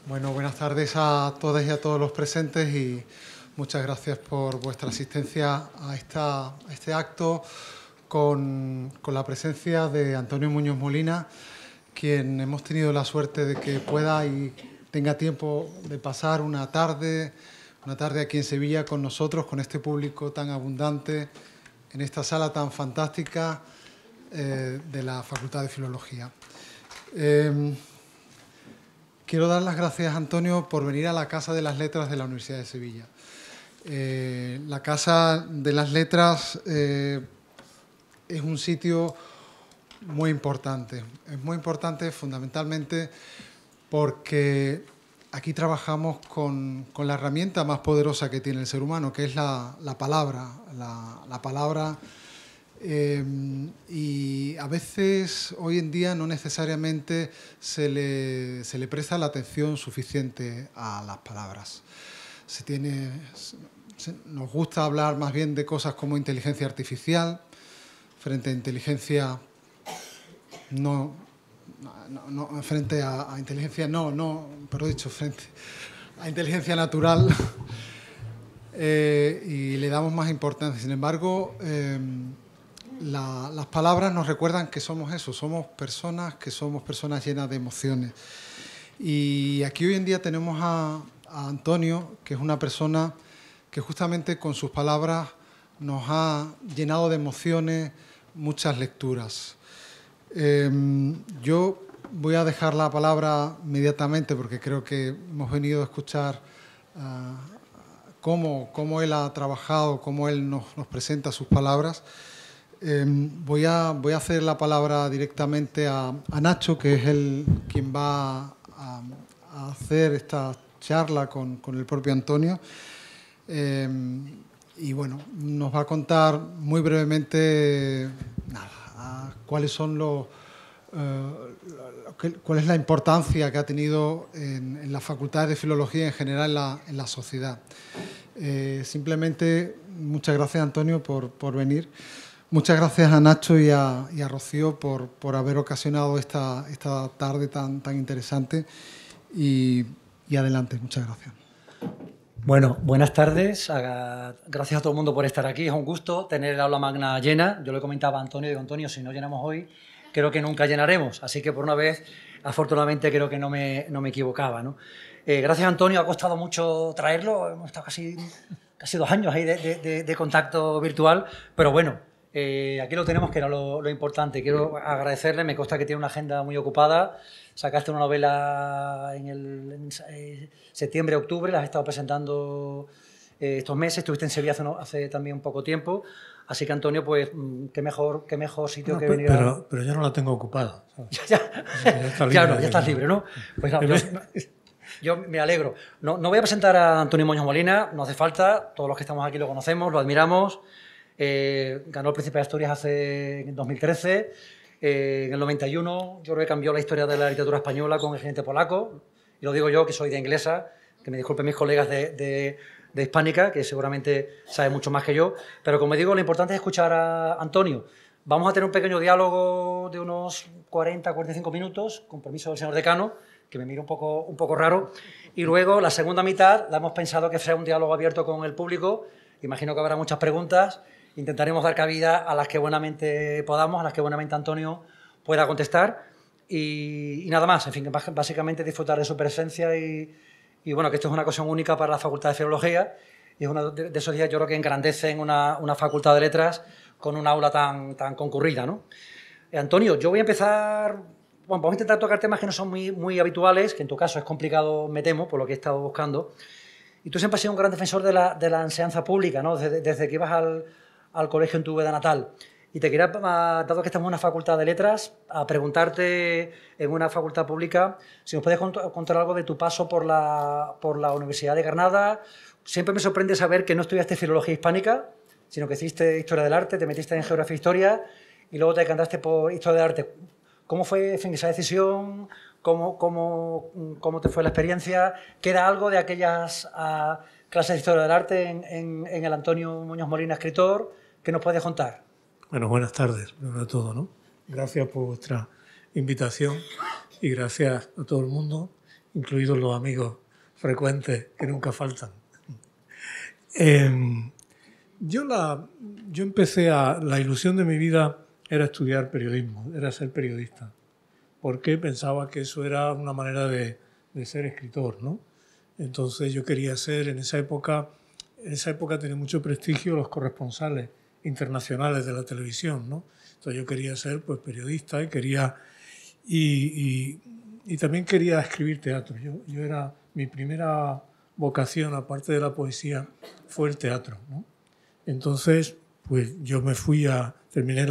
Bueno, buenas tardes a todas y a todos los presentes y muchas gracias por vuestra asistencia a este acto con la presencia de Antonio Muñoz Molina, quien hemos tenido la suerte de que pueda y tenga tiempo de pasar una tarde aquí en Sevilla con nosotros, con este público tan abundante, en esta sala tan fantástica de la Facultad de Filología. Quiero dar las gracias, Antonio, por venir a la Casa de las Letras de la Universidad de Sevilla. La Casa de las Letras es un sitio muy importante. Es muy importante fundamentalmente porque aquí trabajamos con la herramienta más poderosa que tiene el ser humano, que es la palabra. La palabra. Y a veces, hoy en día, no necesariamente se le presta la atención suficiente a las palabras. Nos gusta hablar más bien de cosas como inteligencia artificial, frente a inteligencia frente a inteligencia frente a inteligencia natural, y le damos más importancia. Sin embargo, las palabras nos recuerdan que somos eso, somos personas llenas de emociones. Y aquí hoy en día tenemos a Antonio, que es una persona que justamente con sus palabras nos ha llenado de emociones muchas lecturas. Yo voy a dejar la palabra inmediatamente porque creo que hemos venido a escuchar cómo él ha trabajado, cómo él nos presenta sus palabras. Voy a hacer la palabra directamente a Nacho, que es quien va a hacer esta charla con el propio Antonio. Y bueno, nos va a contar muy brevemente cuáles son cuál es la importancia que ha tenido en la Facultad de Filología en general en la sociedad. Simplemente, muchas gracias, Antonio, por venir. Muchas gracias a Nacho y a Rocío por haber ocasionado esta tarde tan interesante. Y adelante, muchas gracias. Bueno, buenas tardes. Gracias a todo el mundo por estar aquí. Es un gusto tener el aula magna llena. Yo le comentaba a Antonio, digo, Antonio, si no llenamos hoy, creo que nunca llenaremos. Así que por una vez, afortunadamente, creo que no me equivocaba, ¿no? Gracias, Antonio. Ha costado mucho traerlo. Hemos estado casi 2 años ahí de contacto virtual. Pero bueno, aquí lo tenemos, que era lo importante. Quiero agradecerle. Me consta que tiene una agenda muy ocupada. Sacaste una novela en septiembre, octubre, la has estado presentando estos meses, estuviste en Sevilla hace también un poco tiempo, así que, Antonio, pues qué mejor sitio que venir pero ya no la tengo ocupada. ya estás libre, ¿no? Pues no, yo me alegro. No voy a presentar a Antonio Muñoz Molina, no hace falta, todos los que estamos aquí lo conocemos, lo admiramos. Ganó el Príncipe de Asturias en 2013. En el 91 yo creo que cambió la historia de la literatura española con El jinete polaco, y lo digo yo, que soy de inglesa, que me disculpen mis colegas de hispánica, que seguramente saben mucho más que yo, pero como digo, lo importante es escuchar a Antonio. Vamos a tener un pequeño diálogo de unos 40-45 minutos, con permiso del señor decano, que me mira un poco raro, y luego la segunda mitad la hemos pensado que sea un diálogo abierto con el público. Imagino que habrá muchas preguntas. Intentaremos dar cabida a las que buenamente podamos, a las que buenamente Antonio pueda contestar, y nada más. En fin, básicamente disfrutar de su presencia y bueno, que esto es una ocasión única para la Facultad de Filología, y es uno de esos días, yo creo, que engrandecen una Facultad de Letras con un aula tan concurrida, ¿no? Antonio, yo voy a empezar. Bueno, vamos a intentar tocar temas que no son muy habituales, que en tu caso es complicado, me temo, por lo que he estado buscando. Y tú siempre has sido un gran defensor de la enseñanza pública, ¿no? Desde que ibas al colegio en tu Úbeda natal. Y te quería, dado que estamos en una facultad de letras, a preguntarte, en una facultad pública, si nos puedes contar algo de tu paso por la Universidad de Granada. Siempre me sorprende saber que no estudiaste filología hispánica, sino que hiciste historia del arte, te metiste en geografía e historia y luego te decantaste por historia del arte. ¿Cómo fue, en fin, esa decisión? ¿Cómo te fue la experiencia? ¿Queda algo de aquellas clases de historia del arte en el Antonio Muñoz Molina, escritor, que nos puedes contar? Bueno, buenas tardes, primero de todo, ¿no? Gracias por vuestra invitación y gracias a todo el mundo incluidos los amigos frecuentes que nunca faltan. Yo empecé la ilusión de mi vida era estudiar periodismo, era ser periodista, porque pensaba que eso era una manera de ser escritor, ¿no? Entonces yo quería ser, en esa época tenía mucho prestigio los corresponsales internacionales de la televisión, ¿no? Entonces yo quería ser pues periodista y también quería escribir teatro. Mi primera vocación, aparte de la poesía, fue el teatro, ¿no? Entonces, pues yo terminé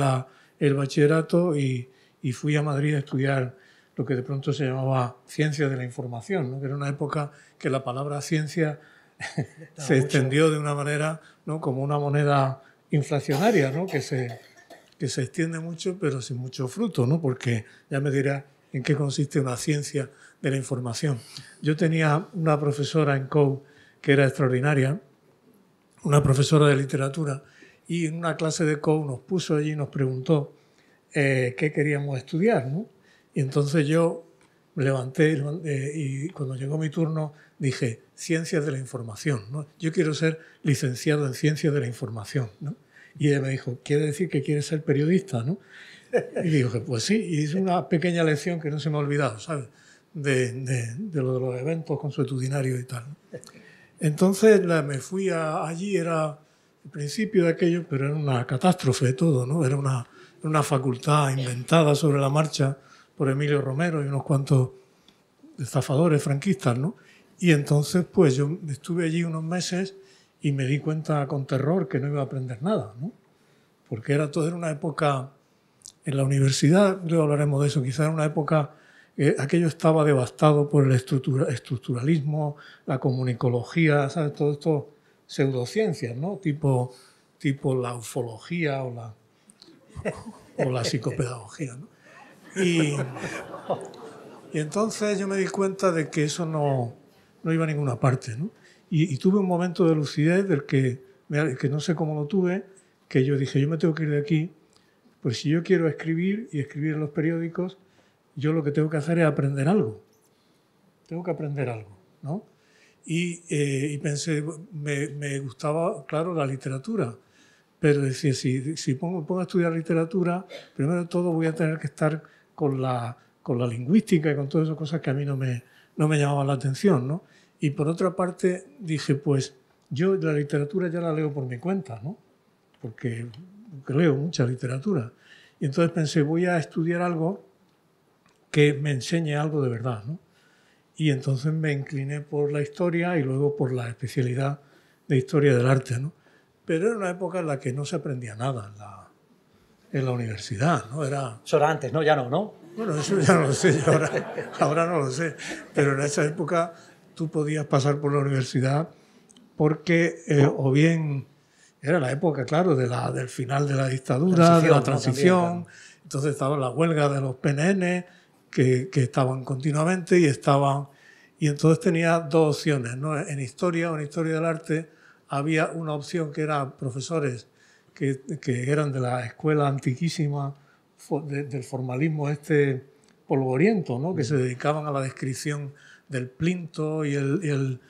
el bachillerato y fui a Madrid a estudiar lo que de pronto se llamaba Ciencias de la Información, ¿no? Que era una época que la palabra ciencia se extendió de una manera, ¿no? Como una moneda inflacionaria, ¿no? que se extiende mucho pero sin mucho fruto, ¿no? Porque ya me dirás en qué consiste una ciencia de la información. Yo tenía una profesora en COU que era extraordinaria, una profesora de literatura, y en una clase de COU nos puso allí y nos preguntó qué queríamos estudiar, ¿no? Y entonces yo me levanté y cuando llegó mi turno dije, Ciencias de la Información, ¿no? Yo quiero ser licenciado en Ciencias de la Información, ¿no? Y ella me dijo, ¿quiere decir que quieres ser periodista, no? Y dije, pues sí, y hice una pequeña lección que no se me ha olvidado, ¿sabes? De los eventos consuetudinarios y tal. Entonces me fui allí, era el principio de aquello, pero era una catástrofe todo, ¿no? Era una facultad inventada sobre la marcha por Emilio Romero y unos cuantos estafadores franquistas, ¿no? Y entonces, pues yo estuve allí unos meses y me di cuenta con terror que no iba a aprender nada, ¿no? Porque era una época, en la universidad, luego hablaremos de eso, quizá era una época, aquello estaba devastado por el estructuralismo, la comunicología, ¿sabes? Todo esto pseudociencias, ¿no? Tipo la ufología o la psicopedagogía, ¿no? Y entonces yo me di cuenta de que eso no iba a ninguna parte, ¿no? Y tuve un momento de lucidez del que no sé cómo lo tuve, que yo dije, yo me tengo que ir de aquí, pues si yo quiero escribir y escribir en los periódicos, yo lo que tengo que hacer es aprender algo. Tengo que aprender algo, ¿no? Y pensé, me gustaba, claro, la literatura, pero decía, si pongo a estudiar literatura, primero de todo voy a tener que estar con la lingüística y con todas esas cosas que a mí no me llamaban la atención, ¿no? Y por otra parte dije, pues yo la literatura ya la leo por mi cuenta, ¿no? Porque leo mucha literatura. Y entonces pensé, voy a estudiar algo que me enseñe algo de verdad, ¿no? Y entonces me incliné por la historia y luego por la especialidad de historia del arte, ¿no? Pero era una época en la que no se aprendía nada en la universidad, ¿no? Eso era antes, ¿no? Ya no, ¿no? Bueno, eso ya no lo sé, yo ahora no lo sé. Pero en esa época tú podías pasar por la universidad porque o bien era la época, claro, del final de la dictadura, de la transición. ¿No? También, claro. Entonces estaban las huelgas de los PNN que estaban continuamente y entonces tenía dos opciones, ¿no? En historia o en historia del arte había una opción que eran profesores que eran de la escuela antiquísima del formalismo polvoriento, ¿no? Que se dedicaban a la descripción del plinto y el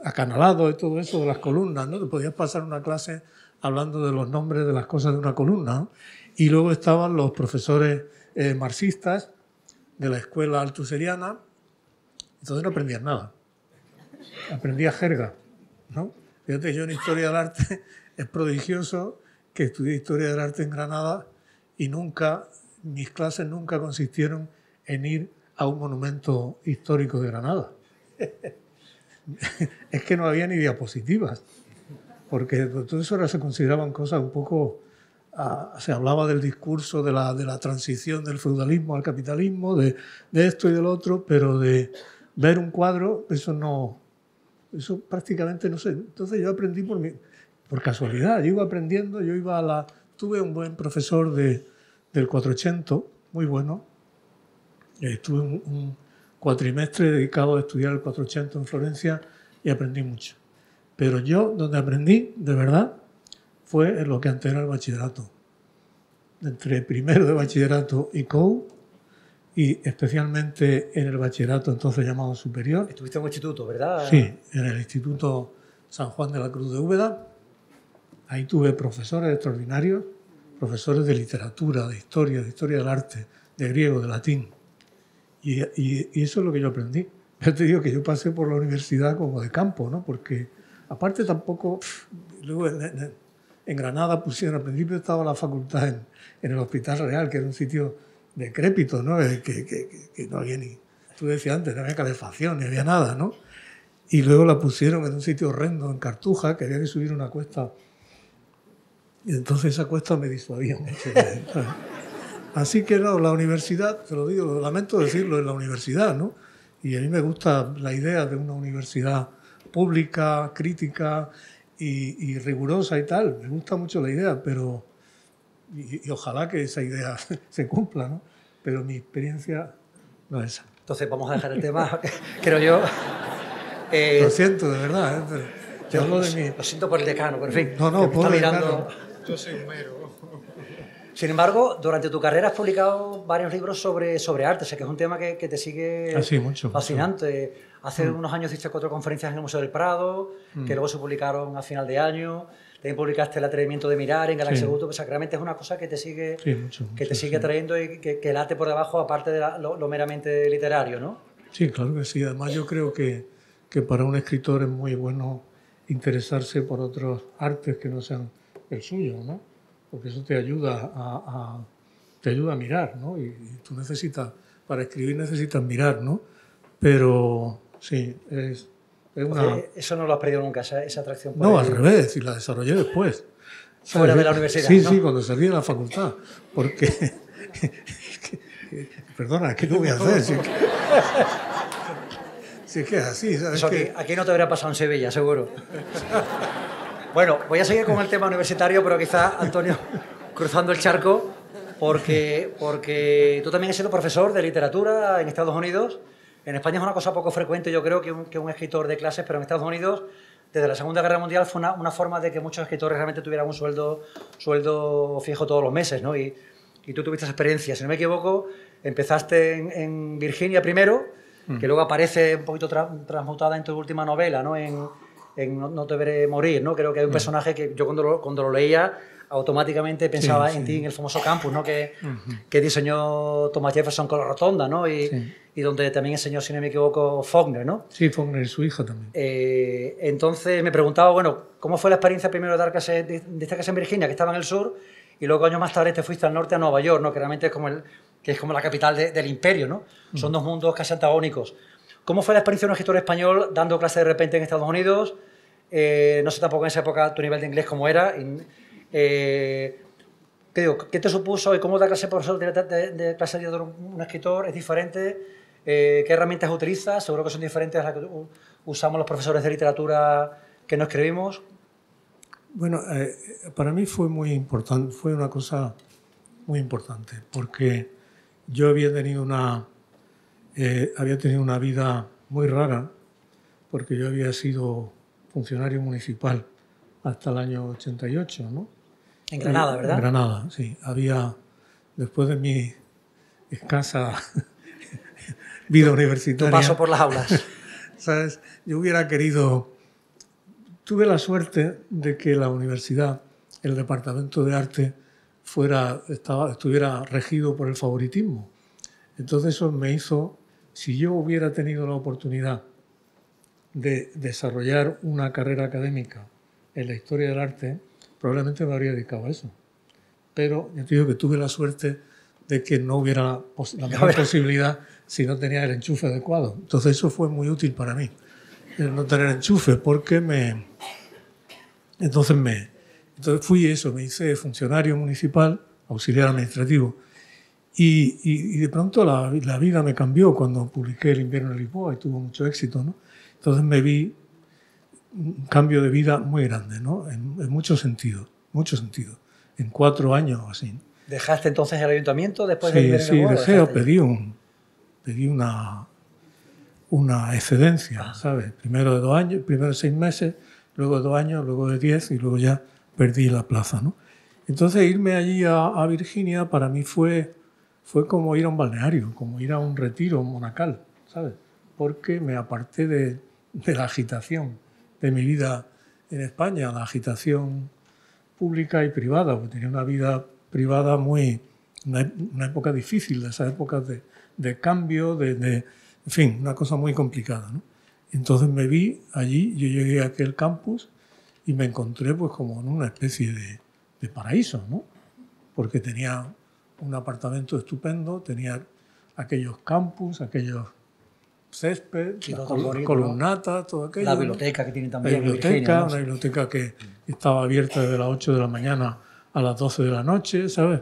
acanalado y todo eso de las columnas, ¿no? Te podías pasar una clase hablando de los nombres de las cosas de una columna, ¿no? Y luego estaban los profesores marxistas de la escuela altuseriana, entonces no aprendías nada. Aprendías jerga, ¿no? Fíjate, yo en Historia del Arte es prodigioso que estudié Historia del Arte en Granada y mis clases nunca consistieron en ir a un monumento histórico de Granada. Es que no había ni diapositivas, porque todo eso ahora se consideraban cosas un poco... se hablaba del discurso de la transición del feudalismo al capitalismo, de esto y del otro, pero de ver un cuadro, eso prácticamente no sé. Entonces yo aprendí por casualidad, yo iba aprendiendo, tuve un buen profesor del 480, muy bueno. Tuve un cuatrimestre dedicado a estudiar el 480 en Florencia y aprendí mucho. Pero yo, donde aprendí, de verdad, fue en lo que antes era el bachillerato. Entre primero de bachillerato y COU, y especialmente en el bachillerato entonces llamado superior. Estuviste en un instituto, ¿verdad? Sí, en el Instituto San Juan de la Cruz de Úbeda. Ahí tuve profesores extraordinarios, profesores de literatura, de historia del arte, de griego, de latín. Y eso es lo que yo aprendí. Ya te digo que yo pasé por la universidad como de campo, ¿no? Porque aparte tampoco... Luego en Granada pusieron, al principio estaba la facultad en el Hospital Real, que era un sitio decrépito, ¿no? Que no había ni... Tú decías antes, no había calefacción, ni había nada, ¿no? Y luego la pusieron en un sitio horrendo, en Cartuja, que había que subir una cuesta. Y entonces esa cuesta me disuadía mucho. Así que no, la universidad, te lo digo, lo lamento decirlo, es la universidad, ¿no? Y a mí me gusta la idea de una universidad pública, crítica y rigurosa y tal. Me gusta mucho la idea, pero... Y ojalá que esa idea se cumpla, ¿no? Pero mi experiencia no es esa. Entonces vamos a dejar el tema, creo yo. Lo siento, de verdad. Yo hablo de mí. Lo siento por el decano, pero en fin. No, está mirando. Yo soy un mero. Sin embargo, durante tu carrera has publicado varios libros sobre arte, o sea que es un tema que te sigue mucho, fascinante. Hace unos años hiciste 4 conferencias en el Museo del Prado, que luego se publicaron a final de año. También publicaste El atrevimiento de mirar en Galaxia Auto, o sea, que realmente es una cosa que te sigue, atrayendo y que late por debajo, aparte de lo meramente literario, ¿no? Sí, claro que sí. Además, yo creo que para un escritor es muy bueno interesarse por otros artes que no sean el suyo, ¿no? Porque eso te ayuda a mirar, ¿no? Y tú para escribir necesitas mirar, ¿no? Pero sí, es una... Eso no lo has perdido nunca, esa atracción por No, al revés, y la desarrollé después. Fuera de la universidad, Sí, ¿no? sí, cuando salí de la facultad. Porque... Perdona, ¿qué no voy a hacer? Si es que es así, ¿sabes? Eso aquí no te habría pasado en Sevilla, seguro. Bueno, voy a seguir con el tema universitario, pero quizás, Antonio, cruzando el charco, porque tú también has sido profesor de literatura en Estados Unidos. En España es una cosa poco frecuente, yo creo, que un escritor de clases, pero en Estados Unidos, desde la Segunda Guerra Mundial, fue una forma de que muchos escritores realmente tuvieran un sueldo fijo todos los meses, ¿no? Y tú tuviste esa experiencia. Si no me equivoco, empezaste en Virginia primero, que luego aparece un poquito transmutada en tu última novela, ¿no? En No te veré morir, ¿no? Creo que hay un personaje que yo cuando lo leía automáticamente pensaba en ti, en el famoso campus, ¿no? Que diseñó Thomas Jefferson con la rotonda, ¿no? Y donde también enseñó, si no me equivoco, Faulkner, ¿no? Sí, Faulkner y su hija también. Entonces me preguntaba, bueno, ¿cómo fue la experiencia primero de dar clase, de esta clase en Virginia, que estaba en el sur, y luego años más tarde te fuiste al norte, a Nueva York, ¿no? Que realmente es como la capital del imperio, ¿no? Son dos mundos casi antagónicos. ¿Cómo fue la experiencia de un escritor español dando clase de repente en Estados Unidos? No sé tampoco en esa época tu nivel de inglés cómo era. ¿Qué te supuso y cómo da clase profesor de clase de un escritor? ¿Es diferente? ¿Qué herramientas utilizas? Seguro que son diferentes a las que usamos los profesores de literatura que no escribimos. Bueno, para mí fue muy importante, fue una cosa muy importante, porque yo había tenido una vida muy rara, porque yo había sido funcionario municipal hasta el año 88, ¿no? En Granada, ¿verdad? En Granada, sí. Después de mi escasa vida universitaria... Tu paso por las aulas. ¿Sabes? Yo hubiera querido... Tuve la suerte de que la universidad, el departamento de arte, estuviera regido por el favoritismo. Entonces eso me hizo... Si yo hubiera tenido la oportunidad de desarrollar una carrera académica en la historia del arte, probablemente me habría dedicado a eso. Pero ya te digo que tuve la suerte de que no hubiera la mejor posibilidad si no tenía el enchufe adecuado. Entonces eso fue muy útil para mí, el no tener enchufe, porque Entonces fui eso, me hice funcionario municipal, auxiliar administrativo, y de pronto la vida me cambió cuando publiqué El invierno en Lisboa y tuvo mucho éxito, ¿no? Entonces me vi un cambio de vida muy grande, ¿no? En muchos sentidos, en 4 años o así. ¿Dejaste entonces el ayuntamiento después de vivir en Lisboa? Sí, dejé, pedí una excedencia, ¿sabes? Primero de 2 años, primero de 6 meses, luego de 2 años, luego de 10 y luego ya perdí la plaza, ¿no? Entonces irme allí a Virginia para mí fue fue como ir a un balneario, como ir a un retiro monacal, ¿sabes? Porque me aparté de la agitación de mi vida en España, la agitación pública y privada, porque tenía una vida privada una época difícil, de esas épocas de cambio, en fin, una cosa muy complicada, ¿no? Entonces me vi allí, yo llegué a aquel campus y me encontré pues como en una especie de paraíso, ¿no? Porque tenía un apartamento estupendo, tenía aquellos campus, aquellos césped, sí, columnatas, todo aquello. La biblioteca que tiene también. La biblioteca, una biblioteca que estaba abierta desde las 8 de la mañana a las 12 de la noche, ¿sabes?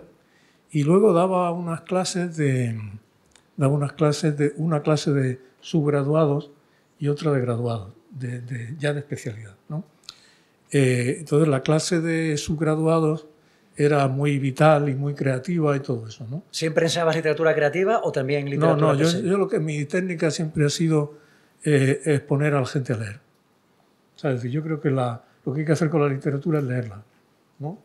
Y luego daba una clase de subgraduados y otra de graduados, ya de especialidad, ¿no? Entonces la clase de subgraduados era muy vital y muy creativa y todo eso, ¿no? ¿Siempre enseñabas literatura creativa o también literatura? No, yo mi técnica siempre ha sido exponer a la gente a leer. O sea, es decir, yo creo que lo que hay que hacer con la literatura es leerla, ¿no?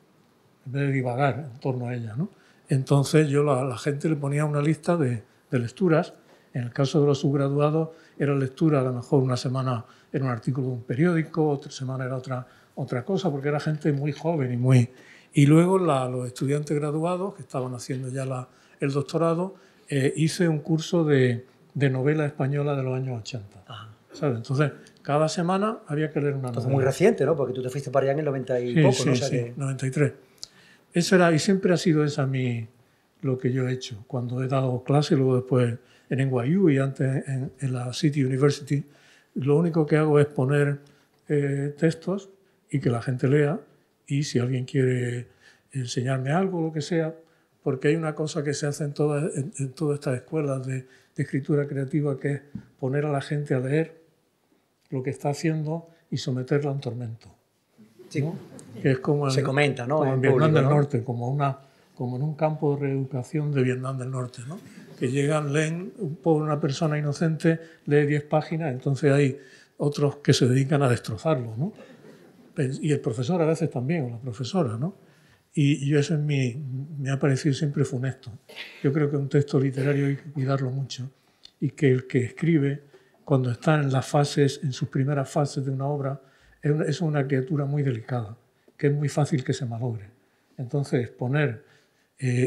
En vez de divagar en torno a ella, ¿no? Entonces yo a la gente le ponía una lista de lecturas. En el caso de los subgraduados era lectura, a lo mejor una semana era un artículo de un periódico, otra semana era otra cosa, porque era gente muy joven y luego los estudiantes graduados que estaban haciendo ya el doctorado, hice un curso de novela española de los años 80. ¿Sabes? Entonces, cada semana había que leer una novela. Muy reciente, ¿no? Porque tú te fuiste para allá en el 90 y poco, sí, ¿no? O sea que... 93. Eso era, y siempre ha sido lo que yo he hecho. Cuando he dado clase, luego después en NYU y antes en la City University, lo único que hago es poner textos y que la gente lea, y si alguien quiere enseñarme algo, lo que sea, porque hay una cosa que se hace en todas estas escuelas de escritura creativa, que es poner a la gente a leer lo que está haciendo y someterla a un tormento. Sí. ¿No? Que es como se comenta, ¿no? Como en Vietnam del Norte, como en un campo de reeducación de Vietnam del Norte, ¿no? Que leen, una persona inocente lee 10 páginas, entonces hay otros que se dedican a destrozarlo, ¿no? Y el profesor a veces también, o la profesora, ¿no? Y eso me ha parecido siempre funesto. Yo creo que un texto literario hay que cuidarlo mucho, y que el que escribe, cuando está en sus primeras fases de una obra, es una criatura muy delicada, que es muy fácil que se malogre. Entonces, poner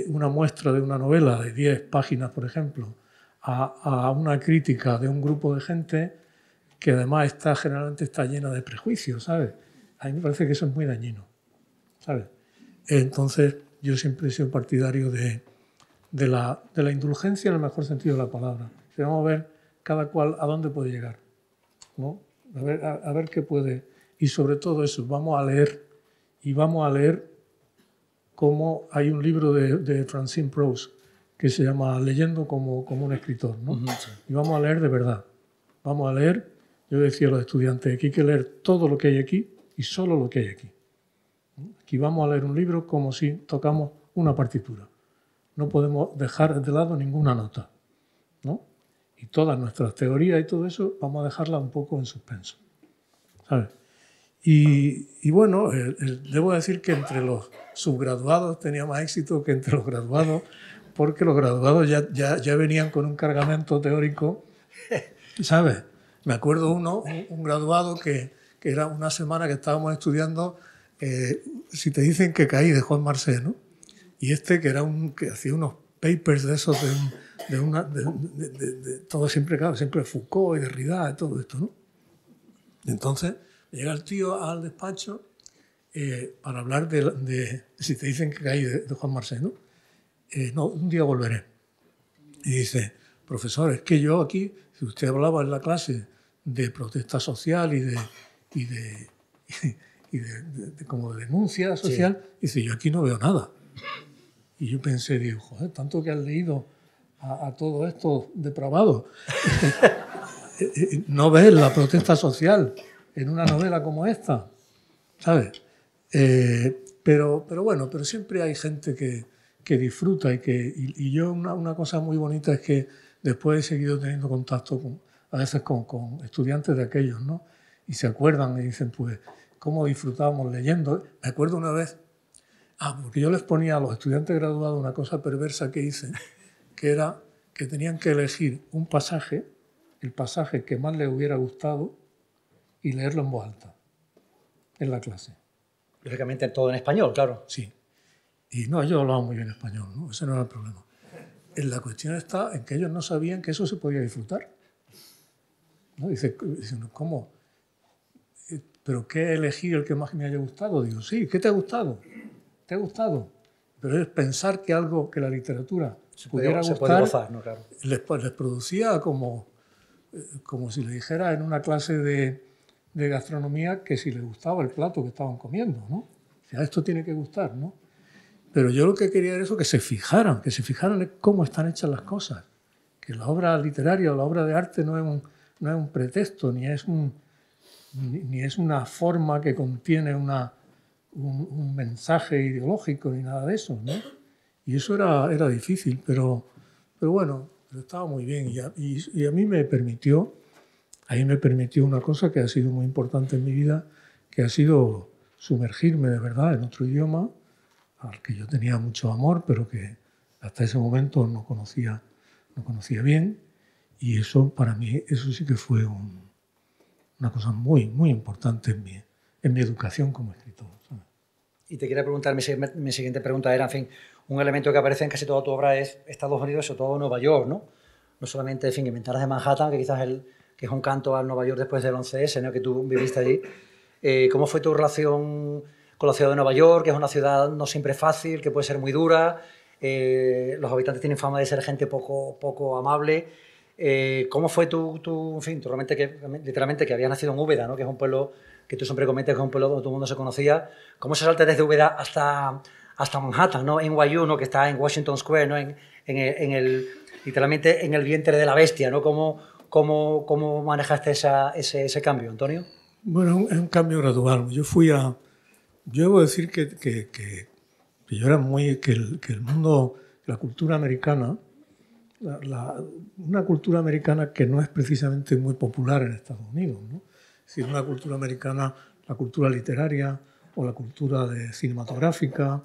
una muestra de una novela de 10 páginas, por ejemplo, a una crítica de un grupo de gente que además generalmente está llena de prejuicios, ¿sabes? A mí me parece que eso es muy dañino, ¿sabes? Entonces, yo siempre he sido partidario de la indulgencia en el mejor sentido de la palabra. Vamos a ver cada cual a dónde puede llegar, ¿no? A ver qué puede. Y sobre todo eso, vamos a leer como hay un libro de Francine Proust que se llama Leyendo como un escritor, ¿no? Sí. Y vamos a leer de verdad. Vamos a leer, yo decía a los estudiantes, que hay que leer todo lo que hay aquí y solo lo que hay aquí. Aquí vamos a leer un libro como si tocamos una partitura. No podemos dejar de lado ninguna nota, ¿no? Y todas nuestras teorías y todo eso vamos a dejarlas un poco en suspenso, ¿sabes? Y bueno, debo decir que entre los subgraduados tenía más éxito que entre los graduados, porque los graduados ya venían con un cargamento teórico, ¿sabes? Me acuerdo un graduado que era una semana que estábamos estudiando Si te dicen que caí, de Juan Marsé, ¿no? Y que hacía unos papers de esos de todo siempre Foucault y Derrida y todo esto, ¿no? Entonces llega el tío al despacho para hablar de Si te dicen que caí, de Juan Marsé, ¿no? No, un día volveré. Y dice, profesor, es que yo aquí, si usted hablaba en la clase de protesta social y de como de denuncia social, sí. Dice, yo aquí no veo nada. Y yo pensé, digo, joder, tanto que has leído a todo esto depravado. No ves la protesta social en una novela como esta, ¿sabes? Pero bueno, pero siempre hay gente que disfruta y yo una cosa muy bonita es que después he seguido teniendo contacto a veces con estudiantes de aquellos, ¿no? Y se acuerdan y dicen, pues, cómo disfrutábamos leyendo. Me acuerdo una vez, porque yo les ponía a los estudiantes graduados una cosa perversa que hice, que era que tenían que elegir un pasaje, el pasaje que más les hubiera gustado, y leerlo en voz alta, en la clase. Lógicamente todo en español, claro. Sí. Y no, ellos hablaban muy bien español, ¿no? Ese no era el problema. La cuestión está en que ellos no sabían que eso se podía disfrutar, ¿no? Dicen, ¿cómo? ¿Pero qué elegí el que más me haya gustado? Digo, sí, ¿qué te ha gustado? ¿Te ha gustado? Pero es pensar que algo que la literatura pudiera gustar, puede gozar, ¿no? Claro. les producía como si le dijera en una clase de gastronomía que si les gustaba el plato que estaban comiendo, ¿no? O sea, esto tiene que gustar, ¿no? Pero yo lo que quería era eso, que se fijaran en cómo están hechas las cosas, que la obra literaria o la obra de arte no es un pretexto, ni es una forma que contiene un mensaje ideológico, ni nada de eso, ¿no? Y eso era difícil, pero bueno, estaba muy bien. Y a mí me permitió una cosa que ha sido muy importante en mi vida, que ha sido sumergirme de verdad en otro idioma, al que yo tenía mucho amor, pero que hasta ese momento no conocía bien. Y eso, para mí, eso sí que fue una cosa muy, muy importante en mi educación como escritor, ¿sabes? Y te quería preguntar, mi siguiente pregunta era, en fin, un elemento que aparece en casi toda tu obra es Estados Unidos, sobre todo Nueva York, ¿no? No solamente, en fin, en Ventanas de Manhattan, que quizás que es un canto al Nueva York después del 11S, ¿no? Que tú viviste allí. ¿Cómo fue tu relación con la ciudad de Nueva York, que es una ciudad no siempre fácil, que puede ser muy dura? Los habitantes tienen fama de ser gente poco amable. ¿Cómo fue en fin, tú literalmente que habías nacido en Úbeda, ¿no? Que es un pueblo que tú siempre comentas que es un pueblo donde todo el mundo se conocía? ¿Cómo se salta desde Úbeda hasta Manhattan, ¿no? NYU, ¿no? Que está en Washington Square, ¿no? Literalmente en el vientre de la bestia, ¿no? ¿Cómo manejaste ese cambio, Antonio? Bueno, es un cambio gradual. Yo debo decir que yo era que el mundo, la cultura americana, una cultura americana que no es precisamente muy popular en Estados Unidos, ¿no? Es decir, una cultura americana, la cultura literaria o la cultura cinematográfica,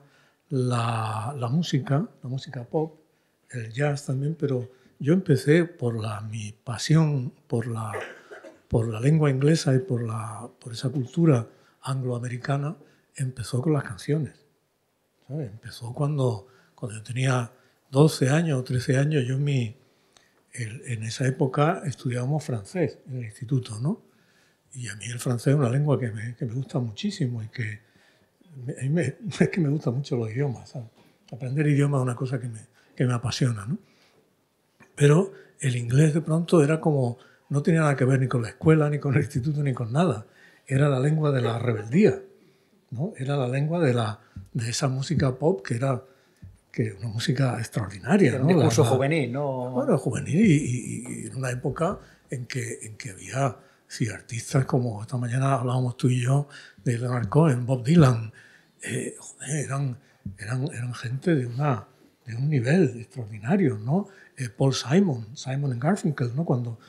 la música pop, el jazz también, pero yo empecé por mi pasión por la lengua inglesa y por esa cultura angloamericana, empezó con las canciones, ¿sabes? Empezó cuando yo tenía 12 años o 13 años. Yo en esa época estudiábamos francés en el instituto, ¿no? Y a mí el francés es una lengua que me gusta muchísimo y que es que me gustan mucho los idiomas, ¿sabes? Aprender idiomas es una cosa que me apasiona, ¿no? Pero el inglés de pronto era como, no tenía nada que ver ni con la escuela, ni con el instituto, ni con nada. Era la lengua de la rebeldía, ¿no? Era la lengua de esa música pop que era una música extraordinaria, ¿no? Un discurso juvenil, ¿no? Bueno, juvenil y en una época en que había artistas como esta mañana hablábamos tú y yo de Leonard Cohen, Bob Dylan. Eran gente de un nivel extraordinario, ¿no? Paul Simon and Garfunkel, ¿no? Cuando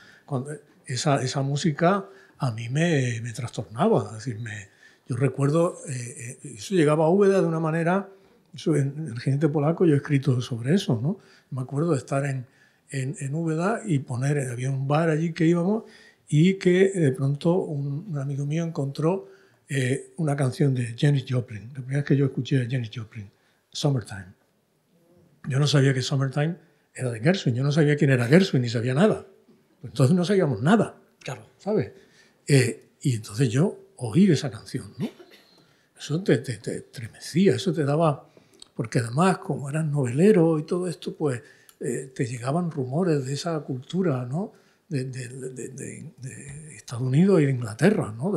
esa música a mí me trastornaba. Es decir, yo recuerdo, eso llegaba a Úbeda de una manera. En El jinete polaco yo he escrito sobre eso, ¿no? Me acuerdo de estar en Úbeda y había un bar allí que íbamos y que de pronto un amigo mío encontró una canción de Janis Joplin. La primera vez que yo escuché a Janis Joplin, Summertime. Yo no sabía que Summertime era de Gershwin, yo no sabía quién era Gershwin, ni sabía nada. Entonces no sabíamos nada, claro, ¿sabes? Y entonces yo oí esa canción, ¿no? Eso te estremecía, eso te daba... Porque además, como eras novelero y todo esto, pues te llegaban rumores de esa cultura, ¿no? de Estados Unidos y de Inglaterra, ¿no?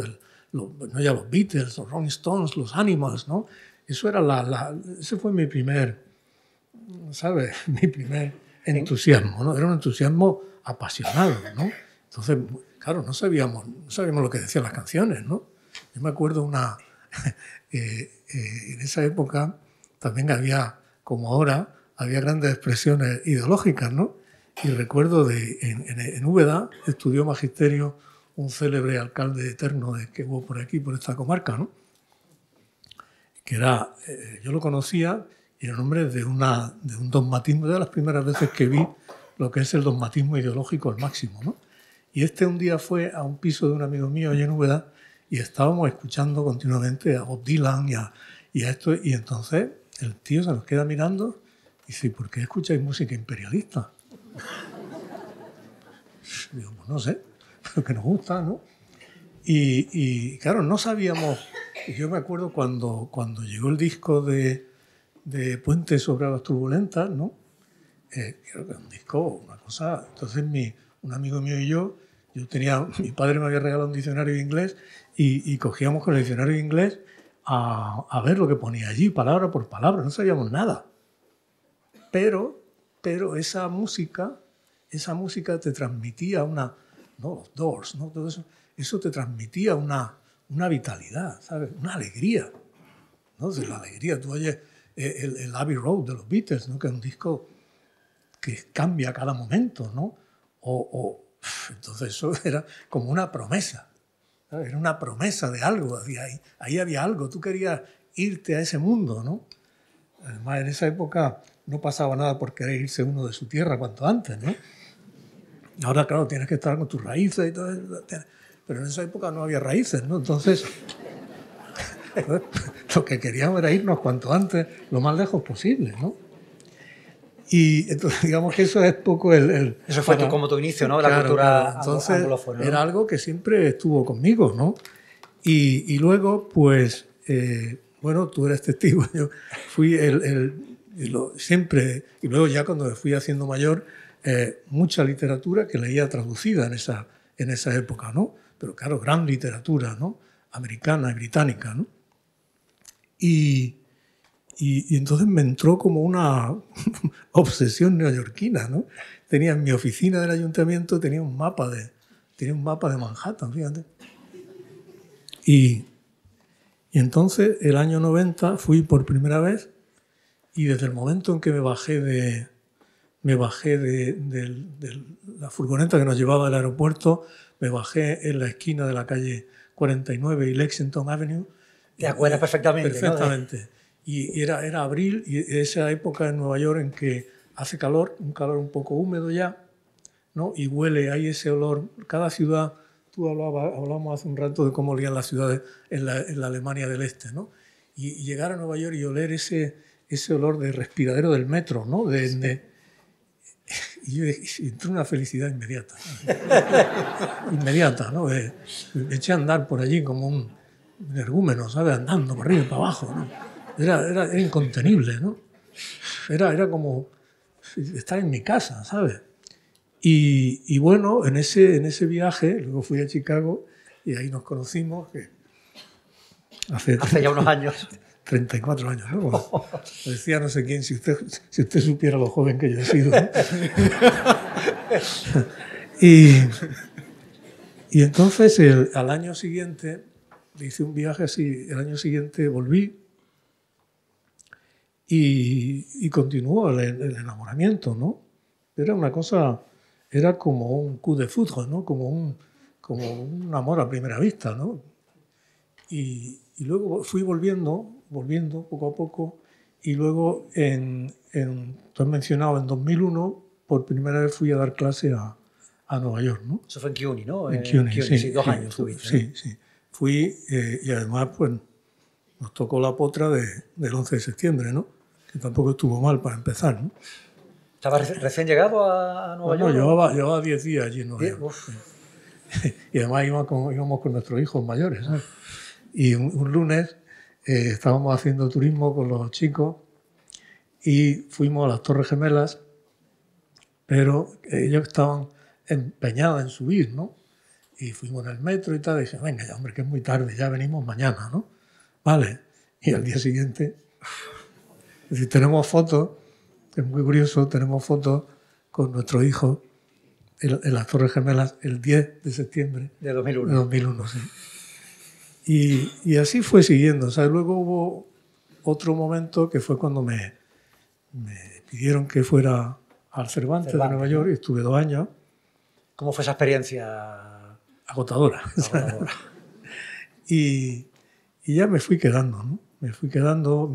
No ya los Beatles, los Rolling Stones, los Animals, ¿no? Eso era ese fue mi primer, ¿sabes? Mi primer entusiasmo, ¿no? Era un entusiasmo apasionado, ¿no? Entonces, claro, no sabíamos lo que decían las canciones, ¿no? Yo me acuerdo en esa época también había, como ahora, había grandes expresiones ideológicas, ¿no? Y recuerdo en Úbeda estudió magisterio un célebre alcalde eterno que hubo por aquí, por esta comarca, ¿no? Que era, yo lo conocía, y el nombre de un dogmatismo, de las primeras veces que vi lo que es el dogmatismo ideológico al máximo, ¿no? Y un día fue a un piso de un amigo mío allí en Úbeda y estábamos escuchando continuamente a Bob Dylan y a esto, y entonces el tío se nos queda mirando y dice, ¿por qué escucháis música imperialista? Digo, pues no sé, lo que nos gusta, ¿no? Y claro, no sabíamos. Yo me acuerdo cuando llegó el disco de Puente sobre las turbulentas, ¿no? Creo que un disco, una cosa. Entonces un amigo mío y yo mi padre me había regalado un diccionario de inglés y cogíamos con el diccionario de inglés a ver lo que ponía allí, palabra por palabra, no sabíamos nada. Pero esa música te transmitía ¿no? Los Doors, ¿no? Todo eso te transmitía una vitalidad, ¿sabes? Una alegría, ¿no? De la alegría. Tú oyes el Abbey Road de los Beatles, ¿no? Que es un disco que cambia a cada momento, ¿no? Entonces eso era como una promesa, ¿sabes? Era una promesa de algo, ahí había algo, tú querías irte a ese mundo, ¿no? Además, en esa época no pasaba nada por querer irse uno de su tierra cuanto antes, ¿no? Ahora, claro, tienes que estar con tus raíces y todo eso, pero en esa época no había raíces, ¿no? Entonces, lo que queríamos era irnos cuanto antes, lo más lejos posible, ¿no? Y entonces, digamos que eso es poco Eso fue como tu inicio, ¿no? La claro, cultura claro. Entonces, anglófona, ¿no? Era algo que siempre estuvo conmigo, ¿no? Y luego, pues, bueno, tú eres testigo, yo fui siempre, y luego ya cuando me fui haciendo mayor, mucha literatura que leía traducida en esa época, ¿no? Pero claro, gran literatura, ¿no? Americana y británica, ¿no? Y entonces me entró como una obsesión neoyorquina, ¿no? Tenía en mi oficina del ayuntamiento tenía un mapa de Manhattan, fíjate. Y entonces, el año 90, fui por primera vez y desde el momento en que me bajé de la furgoneta que nos llevaba al aeropuerto, me bajé en la esquina de la calle 49 y Lexington Avenue. ¿Te acuerdas perfectamente? Perfectamente. ¿No? Y era abril, y esa época en Nueva York en que hace calor, un calor un poco húmedo ya, ¿no? Y huele, hay ese olor. Cada ciudad, tú hablamos hace un rato de cómo olían las ciudades en la Alemania del Este, ¿no? Y llegar a Nueva York y oler ese olor de respiradero del metro, ¿no? Y entró una felicidad inmediata. Inmediata, ¿no? Me eché a andar por allí como un energúmeno, ¿sabes? Andando por arriba y para abajo, ¿no? Era incontenible, ¿no? Era como estar en mi casa, ¿sabes? Y bueno, en ese viaje, luego fui a Chicago y ahí nos conocimos, que hace ya unos años. 34 años, ¿no? Bueno, decía no sé quién, si usted supiera lo joven que yo he sido, ¿no? Y entonces al año siguiente hice un viaje así, el año siguiente volví y continuó el enamoramiento, ¿no? Era una cosa, era como un coup de foudre, ¿no? Como un amor a primera vista, ¿no? Y luego fui volviendo poco a poco, y luego, tú has mencionado, en 2001, por primera vez fui a dar clase a Nueva York, ¿no? Eso fue en CUNY, ¿no? En CUNY, sí, 2 años tuviste, ¿no? Sí. Fui, y además, pues, nos tocó la potra del 11 de septiembre, ¿no? Que tampoco estuvo mal para empezar, ¿no? ¿Estabas recién llegado a Nueva York? No, llevaba 10 días allí en Nueva York. Y además íbamos con nuestros hijos mayores, ¿sabes? Y un lunes estábamos haciendo turismo con los chicos y fuimos a las Torres Gemelas, pero ellos estaban empeñados en subir, ¿no? Y fuimos en el metro y tal, y dije, venga ya, hombre, que es muy tarde, ya venimos mañana, ¿no? Vale. Y al día siguiente, es decir, tenemos fotos, es muy curioso, tenemos fotos con nuestros hijos en las Torres Gemelas el 10 de septiembre de 2001. De 2001, sí. Y así fue siguiendo. O sea, luego hubo otro momento que fue cuando me pidieron que fuera al Cervantes de Nueva York, y estuve 2 años. ¿Cómo fue esa experiencia? Agotadora. Y ya me fui quedando, ¿no? Me fui quedando,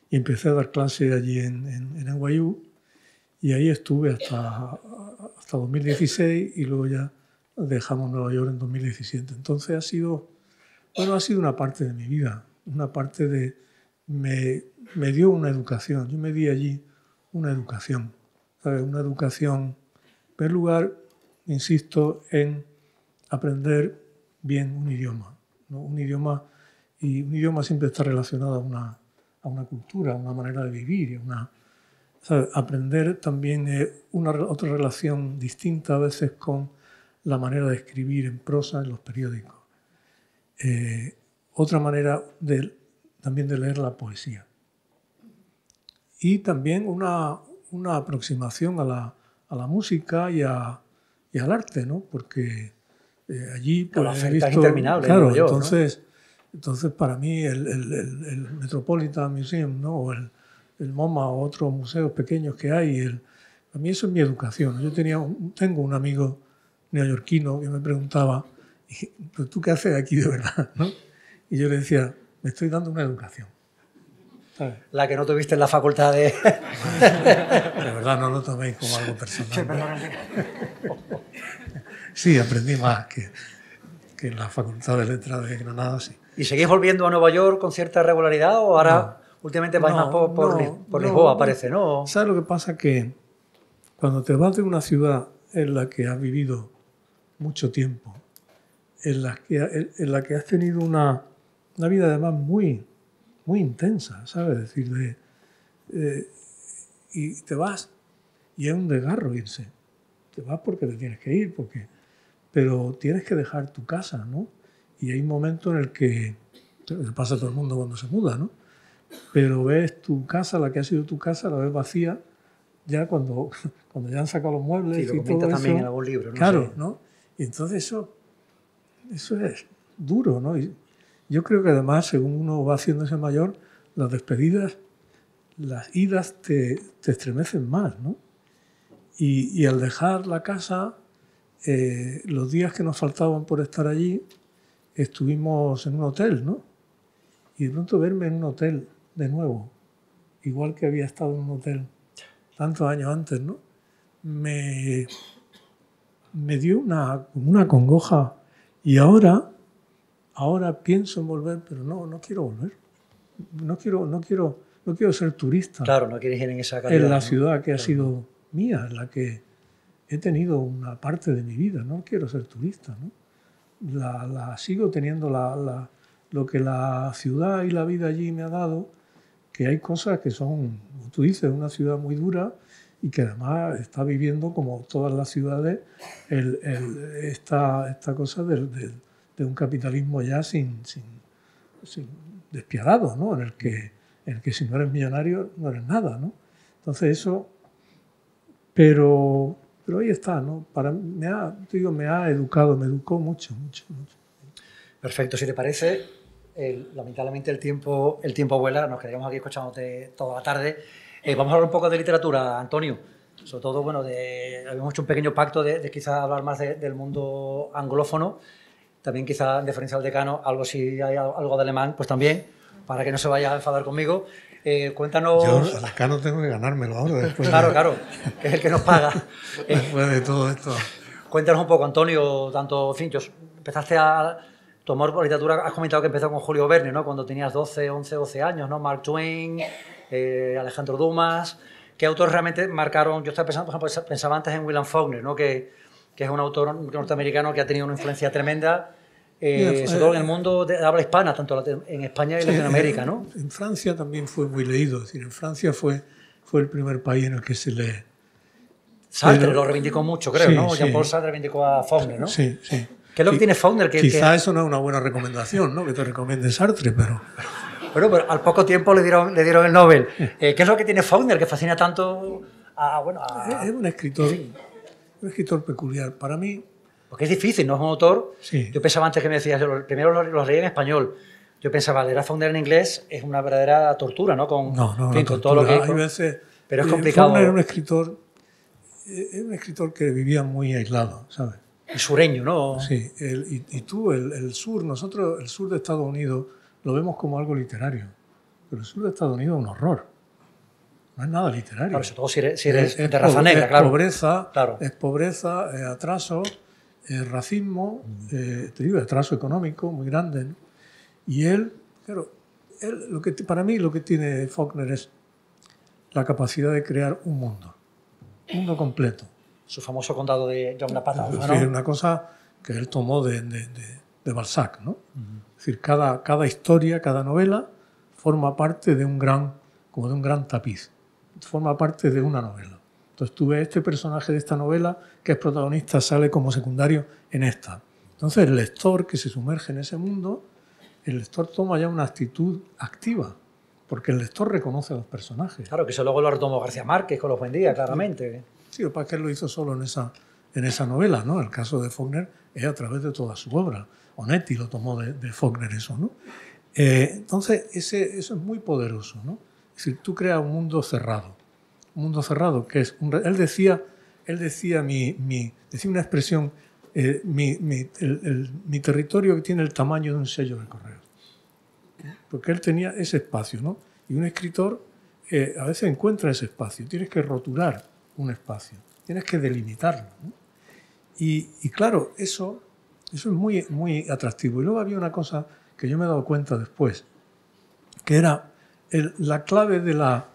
y empecé a dar clase allí en NYU, y ahí estuve hasta 2016 y luego ya dejamos Nueva York en 2017. Entonces ha sido una parte de mi vida, una parte de... Me dio una educación, yo me di allí una educación, ¿sabes? Una educación, en primer lugar, insisto, en aprender bien un idioma, ¿no? Un idioma siempre está relacionado a una cultura, a una manera de vivir, ¿sabes? Aprender también otra relación distinta a veces con la manera de escribir en prosa en los periódicos. Otra manera también de leer la poesía. Y también una aproximación a la música y al arte, ¿no? Porque allí pues, la oferta es interminable. Claro, yo, entonces para mí el Metropolitan Museum, ¿no? O el MoMA o otros museos pequeños que hay, a mí eso es mi educación. Yo tengo un amigo neoyorquino que me preguntaba, ¿pero tú qué haces aquí de verdad? ¿No? Y yo le decía, me estoy dando una educación. ¿Sabes? La que no tuviste en la facultad de... De verdad, no lo toméis como algo personal. Sí, aprendí más que en la Facultad de Letras de Granada, sí. ¿Y seguís volviendo a Nueva York con cierta regularidad o ahora últimamente vais más por Lisboa, parece, ¿no? ¿Sabes lo que pasa? Que cuando te vas de una ciudad en la que has vivido mucho tiempo, en la que has tenido una vida además muy, muy intensa, ¿sabes? Es decir, y te vas y es un desgarro irse. Te vas porque te tienes que ir, pero tienes que dejar tu casa, ¿no? Y hay un momento en el que le pasa a todo el mundo cuando se muda, ¿no? Pero ves tu casa, la que ha sido tu casa, la ves vacía ya cuando ya han sacado los muebles. Sí, lo comentas también en algún libro, ¿no? Claro, sí. ¿no? Y entonces eso es duro, ¿no? Y yo creo que además, según uno va haciéndose mayor, las despedidas, las idas te estremecen más, ¿no? Y al dejar la casa, los días que nos faltaban por estar allí, estuvimos en un hotel, ¿no? Y de pronto verme en un hotel de nuevo, igual que había estado en un hotel tantos años antes, ¿no? Me dio una congoja. Y ahora pienso en volver, pero no quiero volver. No quiero ser turista. Claro, no quieres ir en esa calidad. En la ciudad que ha sido mía, en la que he tenido una parte de mi vida. No quiero ser turista, ¿no? Sigo teniendo lo que la ciudad y la vida allí me ha dado, que hay cosas que son, como tú dices, una ciudad muy dura y que además está viviendo, como todas las ciudades, esta cosa de un capitalismo ya sin despiadado, ¿no? En el que si no eres millonario no eres nada, ¿no? Entonces eso, pero ahí está, ¿no? Me ha educado, me educó mucho. Perfecto, si te parece, lamentablemente el tiempo vuela, nos quedaríamos aquí escuchándote toda la tarde. Vamos a hablar un poco de literatura, Antonio. Sobre todo, bueno, habíamos hecho un pequeño pacto de quizás hablar más del mundo anglófono. También quizás, en diferencia al decano, si hay algo de alemán, pues también, para que no se vaya a enfadar conmigo. Cuéntanos... Yo al decano tengo que ganármelo ahora. Después claro, que es el que nos paga. Después de todo esto. Cuéntanos un poco, Antonio, empezaste a tomar literatura, has comentado que empezó con Julio Verne, ¿no? Cuando tenías 12 años, ¿no? Mark Twain, Alejandro Dumas. ¿Qué autores realmente marcaron? Yo estaba pensando, por ejemplo, pensaba antes en William Faulkner, ¿no? Que es un autor norteamericano que ha tenido una influencia tremenda, sobre todo en el mundo de habla hispana, tanto en España y Latinoamérica, ¿no? En Francia también fue muy leído, es decir, en Francia fue el primer país en el que se lee. Sartre lo reivindicó mucho, creo, sí, ¿no? Jean-Paul Sartre reivindicó a Faulkner, ¿no? Sí. ¿Qué es lo que tiene Faulkner? Quizá eso no es una buena recomendación, ¿no? Que te recomiende Sartre, pero pero al poco tiempo le dieron el Nobel. ¿Qué es lo que tiene Faulkner que fascina tanto Es un escritor peculiar. Para mí... Porque es difícil, ¿no? Es un autor... Sí. Yo pensaba antes que me decías, primero los leí en español. Yo pensaba, leer a Faulkner en inglés es una verdadera tortura, ¿no? Con todo lo que... Hay veces, pero es complicado. Faulkner era un escritor que vivía muy aislado, ¿sabes? Y sureño, ¿no? Sí. Y tú, el sur, nosotros, el sur de Estados Unidos, lo vemos como algo literario. pero el sur de Estados Unidos es un horror. No es nada literario. Claro, sobre todo si eres de raza negra, claro. Es pobreza, es atraso, es racismo, te digo, atraso económico muy grande, ¿no? Y él, claro, para mí lo que tiene Faulkner es la capacidad de crear un mundo completo. Su famoso condado de John Napata, ¿no? Es una cosa que él tomó de Balzac, ¿no? Es decir, cada historia, cada novela forma parte de un gran tapiz, forma parte de una novela. Entonces tú ves este personaje de esta novela que es protagonista, sale como secundario en esta. Entonces el lector que se sumerge en ese mundo, el lector toma ya una actitud activa, porque el lector reconoce a los personajes. Claro, que eso luego lo retomó García Márquez con Los Buendía, claramente. Sí, lo que pasa es que él lo hizo solo en esa novela, ¿no? El caso de Faulkner es a través de toda su obra. Onetti lo tomó de Faulkner eso, ¿no? Entonces, eso es muy poderoso, ¿no? Es decir, tú creas un mundo cerrado que es... Él decía una expresión, mi territorio que tiene el tamaño de un sello de correo. Porque él tenía ese espacio, ¿no? Y un escritor a veces encuentra ese espacio. Tienes que rotular un espacio, tienes que delimitarlo, ¿no? Y claro, eso es muy, muy atractivo. Y luego había una cosa que yo me he dado cuenta después, que era la clave de la